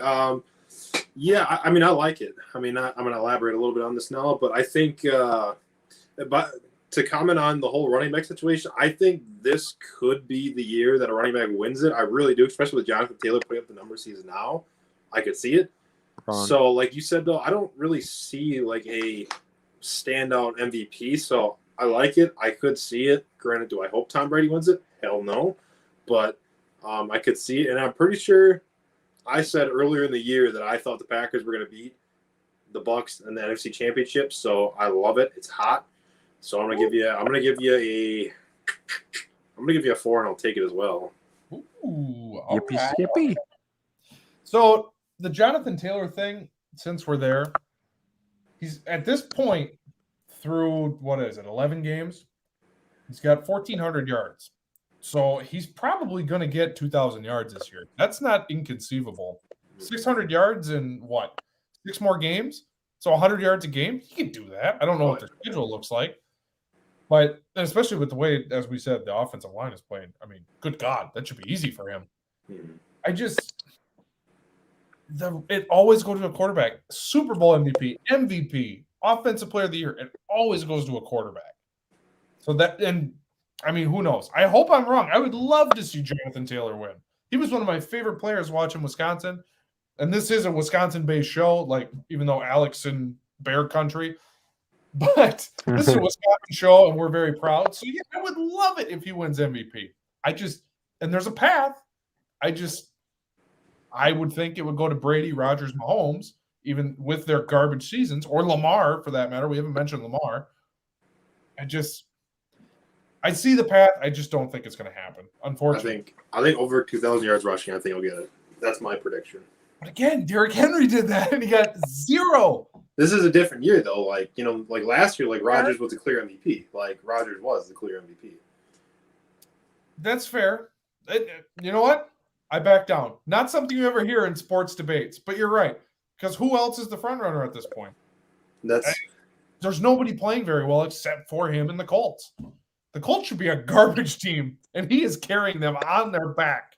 [SPEAKER 3] Yeah, I mean, I like it. I mean, I'm going to elaborate a little bit on this now, but I think, but to comment on the whole running back situation, I think this could be the year that a running back wins it. I really do, especially with Jonathan Taylor putting up the numbers he's now. I could see it. So, like you said, though, I don't really see like a standout MVP. So I like it. I could see it. Granted, do I hope Tom Brady wins it? Hell no. But I could see it, and I'm pretty sure I said earlier in the year that I thought the Packers were going to beat the Bucks in the NFC Championship. So I love it. It's hot. So I'm going to give you a 4, and I'll take it as well.
[SPEAKER 1] Ooh,
[SPEAKER 4] Yippee
[SPEAKER 1] okay.
[SPEAKER 4] skippy.
[SPEAKER 1] So the Jonathan Taylor thing, since we're there, he's at this point through 11 games. He's got 1,400 yards. So he's probably going to get 2,000 yards this year. That's not inconceivable. 600 yards in what? 6 more games? So 100 yards a game? He can do that. I don't know what their schedule looks like. But especially with the way, as we said, the offensive line is playing. I mean, good God, that should be easy for him. It always goes to a quarterback. Super Bowl MVP, Offensive Player of the Year. It always goes to a quarterback. So that, and I mean, who knows? I hope I'm wrong. I would love to see Jonathan Taylor win. He was one of my favorite players watching Wisconsin. And this is a Wisconsin-based show, like, even though Alex in Bear Country. But this is a Wisconsin show, and we're very proud. So, yeah, I would love it if he wins MVP. And there's a path. I would think it would go to Brady, Rodgers, Mahomes, even with their garbage seasons, or Lamar, for that matter. We haven't mentioned Lamar. I see the path. I just don't think it's going to happen, unfortunately.
[SPEAKER 3] I think over 2,000 yards rushing, I think he'll get it. That's my prediction.
[SPEAKER 1] But again, Derrick Henry did that, and he got 0.
[SPEAKER 3] This is a different year, though. Like, like last year, like Rodgers was the clear MVP. Like, Rodgers was the clear MVP.
[SPEAKER 1] That's fair. You know what? I back down. Not something you ever hear in sports debates, but you're right. Because who else is the front runner at this point? There's nobody playing very well except for him and the Colts. The Colts should be a garbage team, and he is carrying them on their back,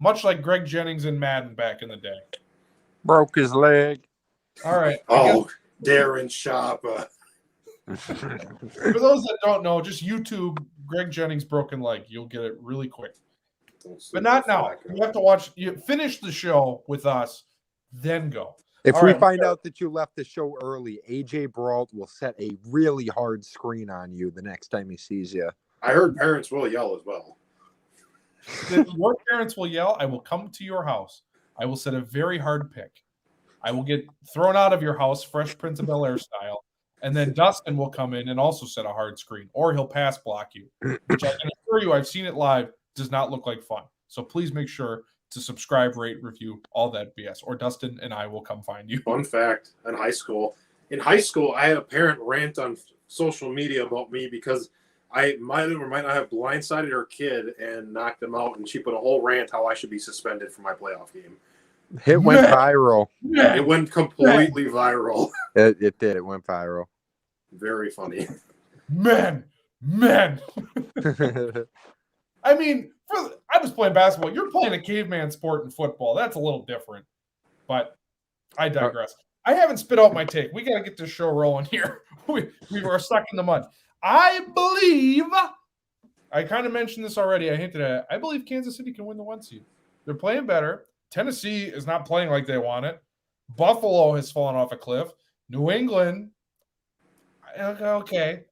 [SPEAKER 1] much like Greg Jennings in Madden back in the day.
[SPEAKER 4] Broke his leg.
[SPEAKER 1] All right.
[SPEAKER 3] Darren Sharper.
[SPEAKER 1] For those that don't know, just YouTube Greg Jennings broken leg. You'll get it really quick. But not now. You have to watch. You finish the show with us, then go.
[SPEAKER 4] If we find out that you left the show early, AJ Brault will set a really hard screen on you the next time he sees you.
[SPEAKER 3] I heard parents will yell as well.
[SPEAKER 1] If your parents will yell, I will come to your house. I will set a very hard pick. I will get thrown out of your house, Fresh Prince of Bel-Air style, and then Dustin will come in and also set a hard screen, or he'll pass block you, which I can assure you, I've seen it live, does not look like fun. So please make sure to subscribe, rate, review, all that BS, or Dustin and I will come find you.
[SPEAKER 3] Fun fact, in high school, I had a parent rant on social media about me because I might or might not have blindsided her kid and knocked him out, and she put a whole rant how I should be suspended for my playoff game.
[SPEAKER 4] It went viral.
[SPEAKER 3] It went completely viral.
[SPEAKER 4] It did. It went viral.
[SPEAKER 3] Very funny.
[SPEAKER 1] Men. I mean, I was playing basketball. You're playing a caveman sport in football. That's a little different. But I digress. I haven't spit out my take. We got to get this show rolling here. We were stuck in the mud. I believe, I kind of mentioned this already. I hinted at it. I believe Kansas City can win the 1 seed. They're playing better. Tennessee is not playing like they want it. Buffalo has fallen off a cliff. New England, okay.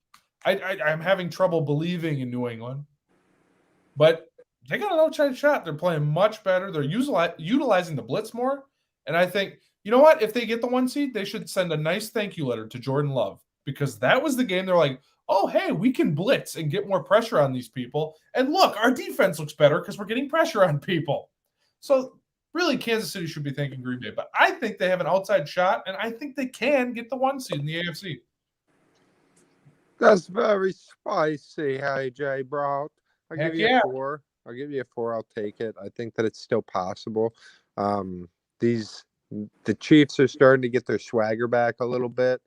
[SPEAKER 1] I'm having trouble believing in New England. But they got an outside shot. They're playing much better. They're utilizing the blitz more. And I think, you know what? If they get the 1 seed, they should send a nice thank you letter to Jordan Love. Because that was the game they're like, oh, hey, we can blitz and get more pressure on these people. And look, our defense looks better because we're getting pressure on people. So really, Kansas City should be thanking Green Bay. But I think they have an outside shot, and I think they can get the 1 seed in the AFC.
[SPEAKER 4] That's very spicy, AJ Brault. I'll give you a 4. I'll give you a 4. I'll take it. I think that it's still possible. These the Chiefs are starting to get their swagger back a little bit.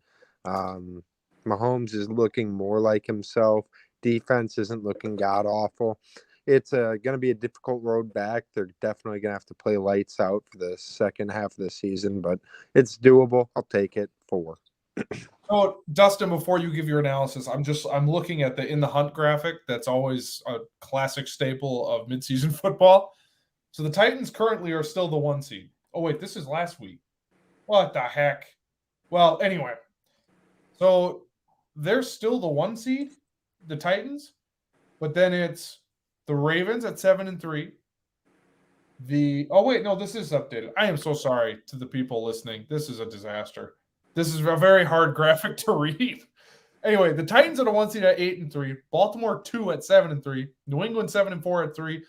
[SPEAKER 4] Mahomes is looking more like himself. Defense isn't looking god awful. It's going to be a difficult road back. They're definitely going to have to play lights out for the second half of the season, but it's doable. I'll take it 4.
[SPEAKER 1] So, Dustin, before you give your analysis, I'm looking at the In the Hunt graphic. That's always a classic staple of midseason football. So the Titans currently are still the 1 seed. Oh, wait, this is last week. What the heck? Well, anyway. So they're still the 1 seed, the Titans, but then it's the Ravens at 7-3. This is updated. I am so sorry to the people listening. This is a disaster. This is a very hard graphic to read. Anyway, the Titans are the 1 seed at 8-3, Baltimore 2 at 7-3, New England 7-4 at 3,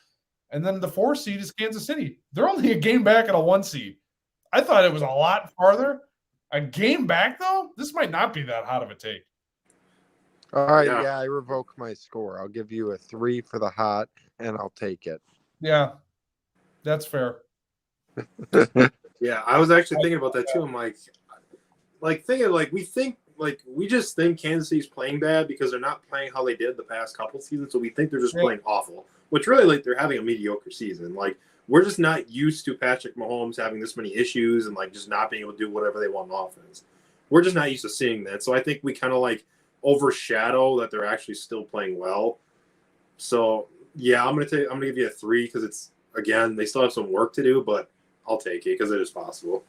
[SPEAKER 1] and then the 4 seed is Kansas City. They're only a game back at a 1 seed. I thought it was a lot farther. A game back, though? This might not be that hot of a take.
[SPEAKER 4] All right, yeah, I revoke my score. I'll give you a 3 for the hot, and I'll take it.
[SPEAKER 1] Yeah, that's fair.
[SPEAKER 3] Yeah, I was actually thinking about that too. I'm we just think Kansas City's playing bad because they're not playing how they did the past couple seasons. So we think they're just playing awful, which really they're having a mediocre season. Like we're just not used to Patrick Mahomes having this many issues and just not being able to do whatever they want on offense. We're just not used to seeing that. So I think we kind of overshadow that they're actually still playing well. So yeah, I'm gonna give you a 3 because it's they still have some work to do, but I'll take it because it is possible.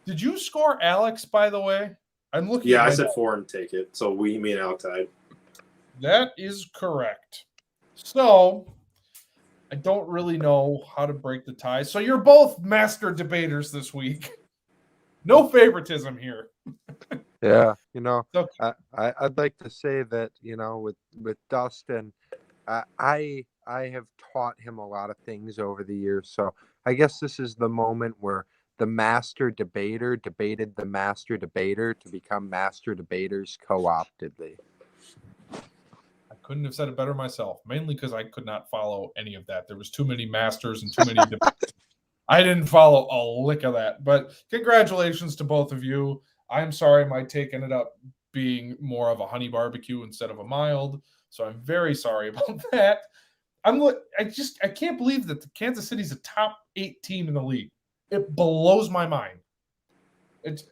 [SPEAKER 1] Did you score Alex, by the way? I'm looking.
[SPEAKER 3] Yeah, I said 4 and take it. So me and Alex tied.
[SPEAKER 1] That is correct. So I don't really know how to break the tie. So you're both master debaters this week. No favoritism here.
[SPEAKER 4] Yeah, I'd like to say that with Dustin, I have taught him a lot of things over the years. So I guess this is the moment where the master debater debated the master debater to become master debaters co-optedly.
[SPEAKER 1] I couldn't have said it better myself, mainly because I could not follow any of that. There was too many masters and too many debates. I didn't follow a lick of that. But congratulations to both of you. I'm sorry my take ended up being more of a honey barbecue instead of a mild. So I'm very sorry about that. I can't believe that the Kansas City's a top 8 team in the league. It blows my mind. It's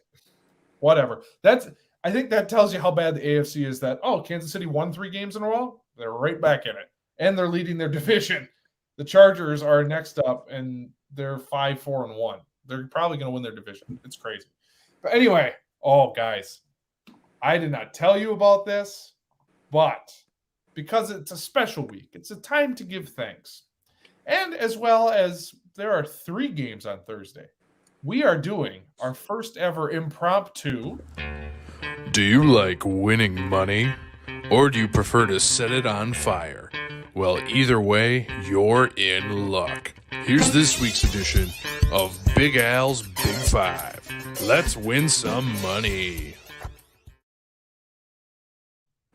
[SPEAKER 1] whatever. I think that tells you how bad the AFC is that, Kansas City won 3 games in a row. They're right back in it. And they're leading their division. The Chargers are next up, and they're 5-4-1. They're probably going to win their division. It's crazy. But anyway, guys, I did not tell you about this, but because it's a special week, it's a time to give thanks. And as well as there are 3 games on Thursday, we are doing our first ever impromptu.
[SPEAKER 7] Do you like winning money? Or do you prefer to set it on fire? Well, either way, you're in luck. Here's this week's edition of Big Al's Big Five. Let's win some money.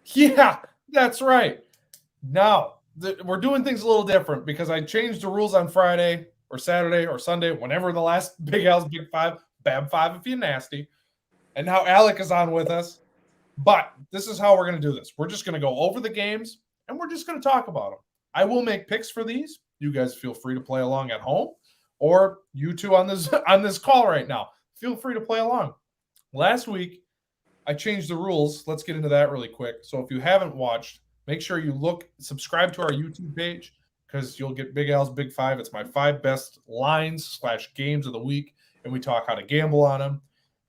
[SPEAKER 1] Yeah, that's right. Now, we're doing things a little different because I changed the rules on Friday or Saturday or Sunday, whenever the last Big Al's Big Five, Bab 5 if you're nasty. And now Alec is on with us. But this is how we're going to do this. We're just going to go over the games, and we're just going to talk about them. I will make picks for these. You guys feel free to play along at home, or you two on this call right now. Feel free to play along. Last week, I changed the rules. Let's get into that really quick. So if you haven't watched, make sure you subscribe to our YouTube page because you'll get Big Al's Big Five. It's my 5 best lines / games of the week, and we talk how to gamble on them.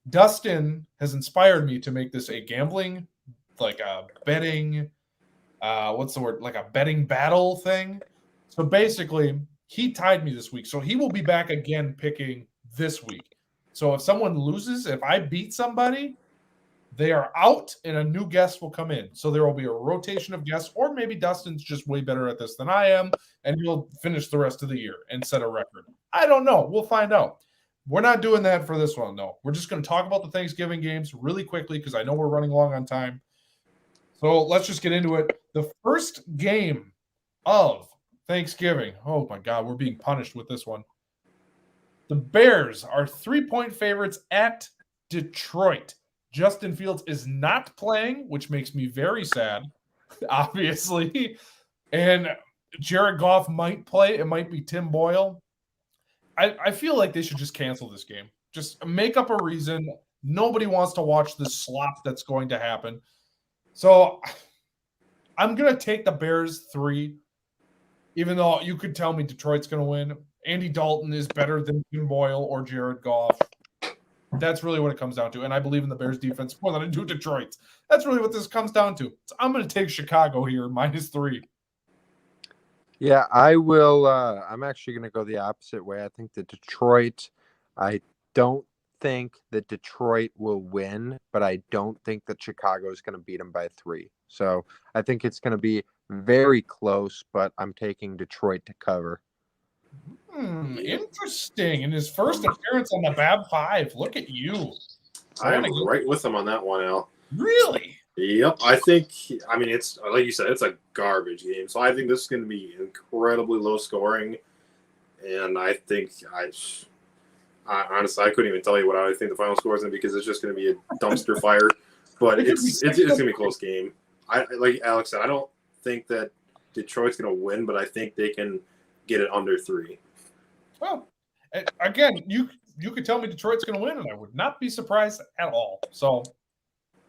[SPEAKER 1] Dustin has inspired me to make this a gambling, like a betting, like a betting battle thing. So basically, he tied me this week. So he will be back again picking this week. So if someone loses, if I beat somebody, they are out and a new guest will come in. So there will be a rotation of guests, or maybe Dustin's just way better at this than I am, and he'll finish the rest of the year and set a record. I don't know. We'll find out. We're not doing that for this one, though. We're just going to talk about the Thanksgiving games really quickly because I know we're running long on time. So let's just get into it. The first game of Thanksgiving. Oh, my God. We're being punished with this one. The Bears are 3-point favorites at Detroit. Justin Fields is not playing, which makes me very sad, obviously. And Jared Goff might play. It might be Tim Boyle. I feel like they should just cancel this game. Just make up a reason. Nobody wants to watch this slop that's going to happen. So I'm going to take the Bears 3, even though you could tell me Detroit's going to win. Andy Dalton is better than Tim Boyle or Jared Goff. That's really what it comes down to. And I believe in the Bears defense more than I do Detroit. That's really what this comes down to. So I'm going to take Chicago here, -3.
[SPEAKER 4] Yeah, I will. I'm actually going to go the opposite way. I think that I don't think that Detroit will win, but I don't think that Chicago is going to beat them by 3. So I think it's going to be very close, but I'm taking Detroit to cover.
[SPEAKER 1] Interesting. In his first appearance on the Bab 5. Look at you.
[SPEAKER 3] I'm right with him on that one, Al.
[SPEAKER 1] Really?
[SPEAKER 3] Yep. It's like you said, it's a garbage game. So I think this is going to be incredibly low scoring. And I think honestly, I couldn't even tell you what I think the final score is because it's just going to be a dumpster fire. But it's going to be a close game. Like Alex said, I don't think that Detroit's going to win, but I think they can get it under 3.
[SPEAKER 1] Well, again, you could tell me Detroit's going to win, and I would not be surprised at all. So,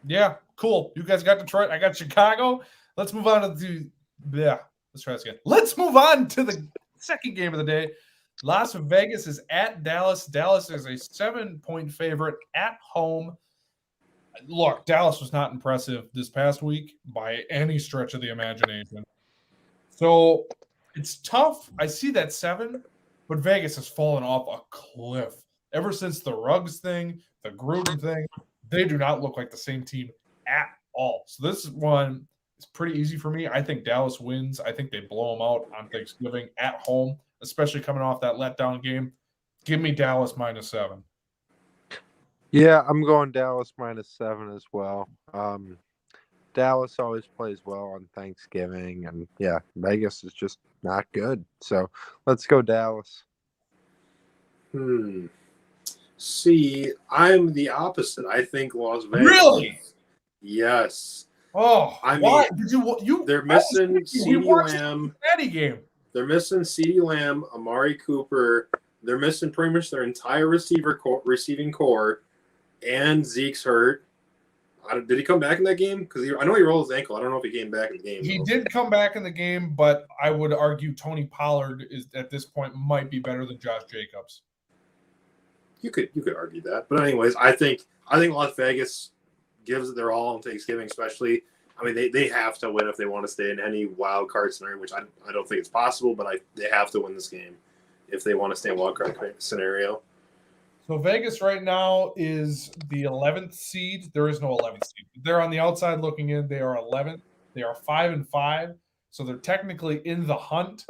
[SPEAKER 1] yeah, cool. You guys got Detroit. I got Chicago. Let's move on to let's try this again. Let's move on to the second game of the day. Las Vegas is at Dallas. Dallas is a 7-point favorite at home. Look, Dallas was not impressive this past week by any stretch of the imagination. So it's tough. I see that 7, but Vegas has fallen off a cliff. Ever since the Ruggs thing, the Gruden thing, they do not look like the same team at all. So this one is pretty easy for me. I think Dallas wins. I think they blow them out on Thanksgiving at home, especially coming off that letdown game. Give me Dallas -7.
[SPEAKER 4] Yeah, I'm going Dallas -7 as well. Dallas always plays well on Thanksgiving, and yeah, Vegas is just not good. So let's go Dallas.
[SPEAKER 3] See, I'm the opposite. I think Las Vegas.
[SPEAKER 1] Really?
[SPEAKER 3] Yes.
[SPEAKER 1] Oh, why did you?
[SPEAKER 3] They're missing CeeDee Lamb.
[SPEAKER 1] Game.
[SPEAKER 3] They're missing CeeDee Lamb, Amari Cooper. They're missing pretty much their entire receiving core, and Zeke's hurt. Did he come back in that game? Because I know he rolled his ankle. I don't know if he came back in the game.
[SPEAKER 1] He did come back in the game, but I would argue Tony Pollard is at this point might be better than Josh Jacobs.
[SPEAKER 3] You could argue that, but anyways, I think Las Vegas gives it their all on Thanksgiving, especially. I mean, they have to win if they want to stay in any wild card scenario, which I don't think it's possible, but they have to win this game if they want to stay in wild card scenario.
[SPEAKER 1] So Vegas right now is the 11th seed. There is no 11th seed. They're on the outside looking in. They are 11th. They are 5-5. So they're technically in the hunt,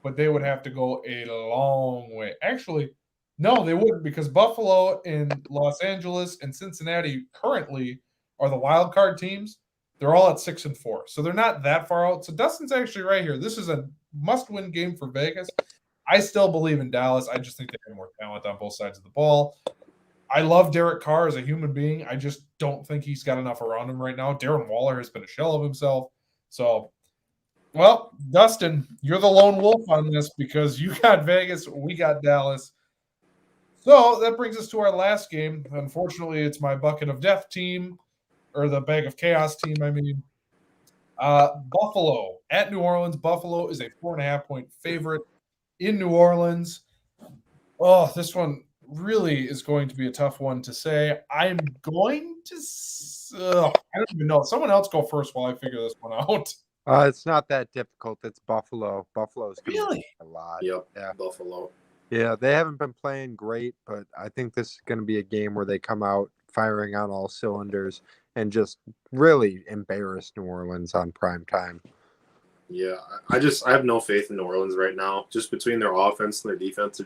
[SPEAKER 1] but they would have to go a long way. Actually, no, they wouldn't, because Buffalo and Los Angeles and Cincinnati currently are the wild card teams. They're all at 6-4. So they're not that far out. So Dustin's actually right here. This is a must-win game for Vegas. I still believe in Dallas. I just think they have more talent on both sides of the ball. I love Derek Carr as a human being. I just don't think he's got enough around him right now. Darren Waller has been a shell of himself. So, well, Dustin, you're the lone wolf on this because you got Vegas, we got Dallas. So that brings us to our last game. Unfortunately, it's my bucket of death team, or the bag of chaos team, I mean. Buffalo at New Orleans. Buffalo is a 4.5-point favorite in New Orleans. Oh, this one really is going to be a tough one to say. I'm going to I don't even know. Someone else go first while I figure this one out.
[SPEAKER 4] It's not that difficult. It's Buffalo. Buffalo's
[SPEAKER 1] really
[SPEAKER 4] a lot.
[SPEAKER 3] Yep.
[SPEAKER 4] Yeah.
[SPEAKER 3] Buffalo.
[SPEAKER 4] Yeah, they haven't been playing great, but I think this is going to be a game where they come out firing on all cylinders and just really embarrass New Orleans on prime time.
[SPEAKER 3] Yeah, I have no faith in New Orleans right now. Just between their offense and their defense,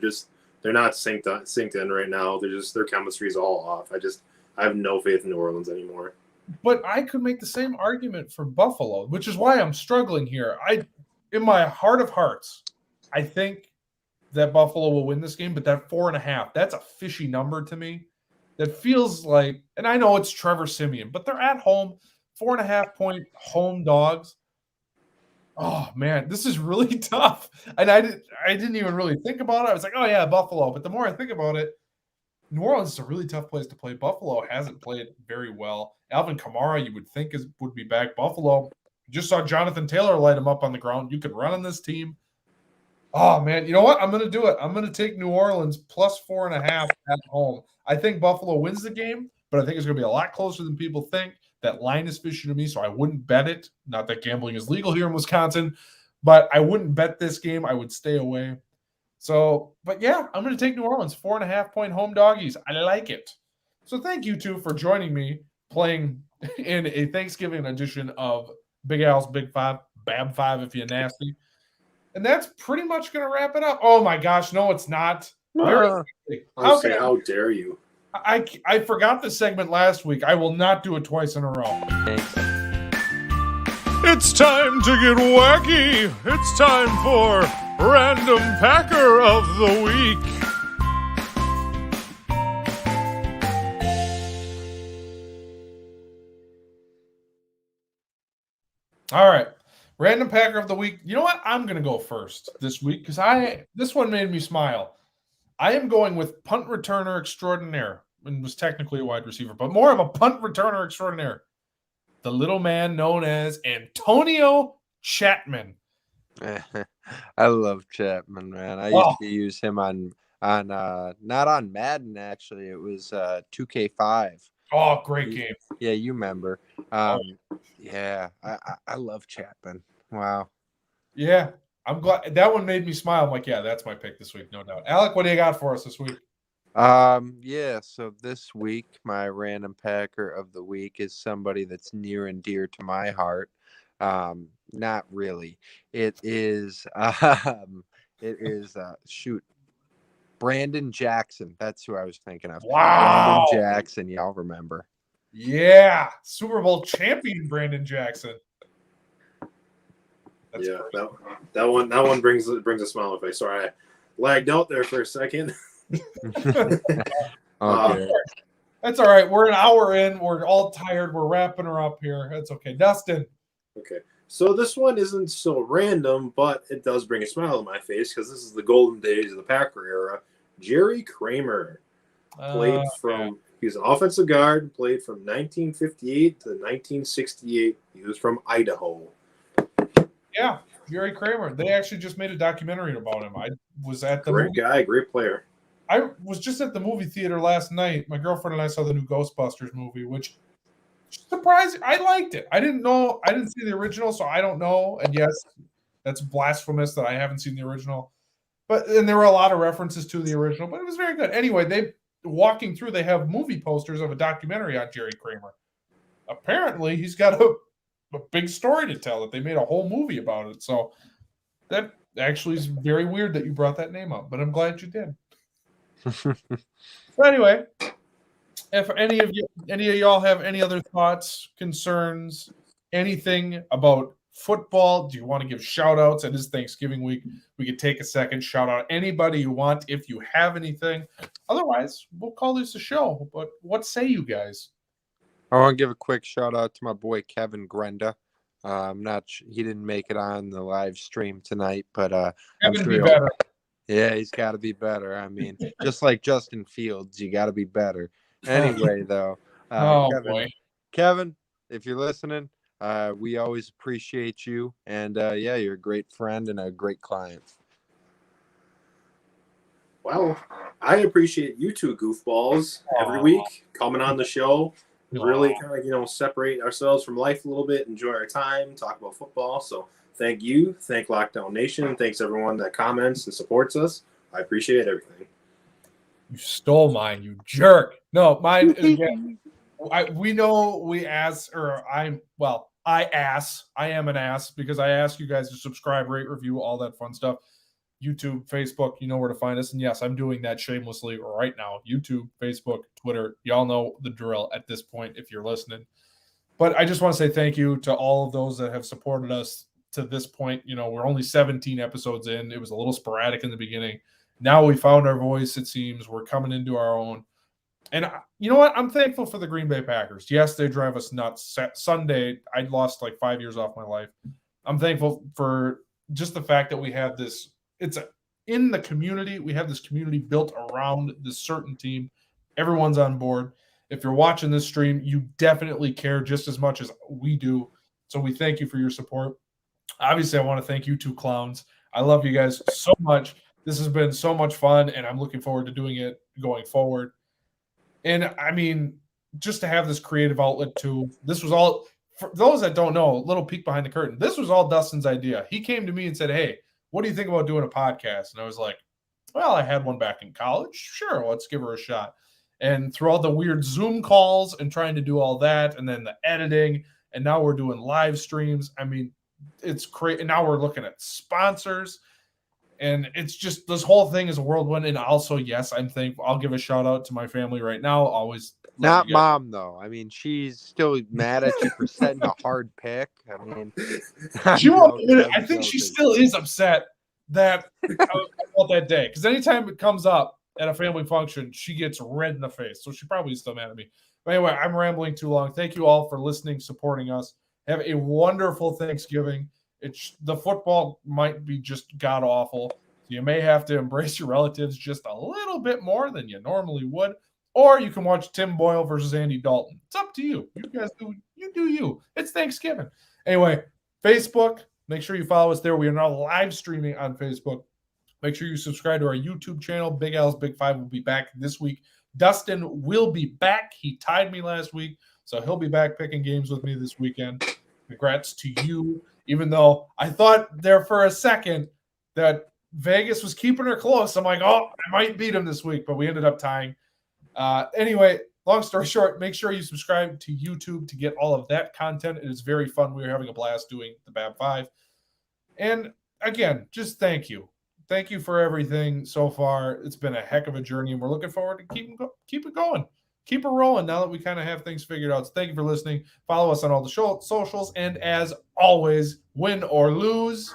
[SPEAKER 3] they're not synced in right now. Their chemistry is all off. I have no faith in New Orleans anymore.
[SPEAKER 1] But I could make the same argument for Buffalo, which is why I'm struggling here. In my heart of hearts, I think that Buffalo will win this game, but that 4.5, that's a fishy number to me. That feels like, and I know it's Trevor Siemian, but they're at home, 4.5-point home dogs. Oh man, this is really tough. And I didn't even really think about it. I was like, oh yeah, Buffalo. But the more I think about it, New Orleans is a really tough place to play. Buffalo hasn't played very well. Alvin Kamara, you would think would be back. Buffalo, just saw Jonathan Taylor light him up on the ground. You could run on this team. Oh man, you know what? I'm going to do it. I'm going to take New Orleans plus 4.5 at home. I think Buffalo wins the game, but I think it's going to be a lot closer than people think. That line is fishy to me, so I wouldn't bet it. Not that gambling is legal here in Wisconsin, but I wouldn't bet this game. I would stay away. So, but yeah, I'm going to take New Orleans, 4.5-point home doggies. I like it. So thank you two for joining me playing in a Thanksgiving edition of Big Al's Big Five, Bab Five if you're nasty. And that's pretty much going to wrap it up. Oh my gosh, no, it's not.
[SPEAKER 3] How dare you?
[SPEAKER 1] I forgot the segment last week. I will not do it twice in a row.
[SPEAKER 7] It's time to get wacky. It's time for Random Packer of the Week.
[SPEAKER 1] All right. Random Packer of the Week. You know what? I'm going to go first this week because this one made me smile. I am going with punt returner extraordinaire, and was technically a wide receiver, but more of a punt returner extraordinaire. The little man known as Antonio Chapman.
[SPEAKER 4] I love Chapman, man. I used to use him on not on Madden, actually. It was 2K5.
[SPEAKER 1] Oh, great game.
[SPEAKER 4] Yeah, you remember. Yeah, I love Chapman. Wow.
[SPEAKER 1] Yeah. I'm glad that one made me smile. I'm like, yeah, that's my pick this week, no doubt. Alec, what do you got for us this week?
[SPEAKER 4] Yeah, so this week my random Packer of the week is somebody that's near and dear to my heart. Not really. It is Brandon Jackson. That's who I was thinking of.
[SPEAKER 1] Wow.
[SPEAKER 4] Brandon Jackson, y'all remember.
[SPEAKER 1] Yeah, Super Bowl champion Brandon Jackson. That's
[SPEAKER 3] that one brings a smile on my face. Sorry, I lagged out there for a second.
[SPEAKER 4] Okay.
[SPEAKER 1] That's all right. We're an hour in. We're all tired. We're wrapping her up here. That's okay. Dustin.
[SPEAKER 3] Okay. So this one isn't so random, but it does bring a smile on my face because this is the golden days of the Packer era. Jerry Kramer he's an offensive guard, played from 1958 to 1968. He was from Idaho.
[SPEAKER 1] Yeah, Jerry Kramer. They actually just made a documentary about him. I was at the
[SPEAKER 3] great guy, great player.
[SPEAKER 1] I was just at the movie theater last night. My girlfriend and I saw the new Ghostbusters movie, which surprising. I liked it. I didn't see the original, so I don't know. And yes, that's blasphemous that I haven't seen the original. And there were a lot of references to the original, but it was very good. Anyway, they have movie posters of a documentary on Jerry Kramer. Apparently, he's got a big story to tell that they made a whole movie about it. So that actually is very weird that you brought that name up, but I'm glad you did. So anyway, if any of y'all have any other thoughts, concerns, anything about football, do you want to give shout outs? It is Thanksgiving week. We could take a second, shout out anybody you want if you have anything. Otherwise, we'll call this a show. But what say you guys?
[SPEAKER 4] I want to give a quick shout out to my boy Kevin Grenda. He didn't make it on the live stream tonight, but I'm sure
[SPEAKER 1] be better.
[SPEAKER 4] Yeah, he's got to be better. I mean, just like Justin Fields, you got to be better. Anyway, though, Kevin, if you're listening, we always appreciate you, and you're a great friend and a great client.
[SPEAKER 3] Well, I appreciate you two goofballs every week coming on the show. Really kind of, separate ourselves from life a little bit, enjoy our time, talk about football. So thank you. Thank Lockdown Nation. Thanks everyone that comments and supports us. I appreciate everything.
[SPEAKER 1] You stole mine, you jerk. No, mine again. We know we ask, I am an ass because I ask you guys to subscribe, rate, review, all that fun stuff. YouTube, Facebook, you know where to find us. And yes, I'm doing that shamelessly right now. YouTube, Facebook, Twitter. Y'all know the drill at this point if you're listening. But I just want to say thank you to all of those that have supported us to this point. We're only 17 episodes in. It was a little sporadic in the beginning. Now we found our voice, it seems. We're coming into our own. And you know what? I'm thankful for the Green Bay Packers. Yes, they drive us nuts. Sunday, I lost like 5 years off my life. I'm thankful for just the fact that we have this. In the community. We have this community built around this certain team. Everyone's on board. If you're watching this stream, you definitely care just as much as we do. So we thank you for your support. Obviously, I want to thank you two clowns. I love you guys so much. This has been so much fun, and I'm looking forward to doing it going forward. And I mean, just to have this creative outlet too. This was all, for those that don't know, a little peek behind the curtain. This was all Dustin's idea. He came to me and said, "Hey, what do you think about doing a podcast?" And I was like, well, I had one back in college. Sure, let's give her a shot. And through all the weird Zoom calls and trying to do all that, and then the editing, and now we're doing live streams. I mean, it's crazy. And now we're looking at sponsors. And it's just, this whole thing is a whirlwind. And also, yes, I'm thankful. I'll give a shout out to my family right now. Always.
[SPEAKER 4] Not mom, though. I mean, she's still mad at you for setting a hard pick. I mean,
[SPEAKER 1] she won't admit it. I think she still is upset that about that day. Because anytime it comes up at a family function, she gets red in the face. So she probably is still mad at me. But anyway, I'm rambling too long. Thank you all for listening, supporting us. Have a wonderful Thanksgiving. The football might be just god awful. So you may have to embrace your relatives just a little bit more than you normally would. Or you can watch Tim Boyle versus Andy Dalton. It's up to you. You guys do you. It's Thanksgiving. Anyway, Facebook, make sure you follow us there. We are now live streaming on Facebook. Make sure you subscribe to our YouTube channel. Big Al's Big Five will be back this week. Dustin will be back. He tied me last week, so he'll be back picking games with me this weekend. Congrats to you. Even though I thought there for a second that Vegas was keeping her close. I'm like, oh, I might beat him this week, but we ended up tying. Anyway, long story short, make sure you subscribe to YouTube to get all of that content. It is very fun. We are having a blast doing the Bab 5. And again, just thank you. Thank you for everything so far. It's been a heck of a journey, and we're looking forward to keep it going. Keep it rolling now that we kind of have things figured out. So thank you for listening. Follow us on all the socials. And as always, win or lose.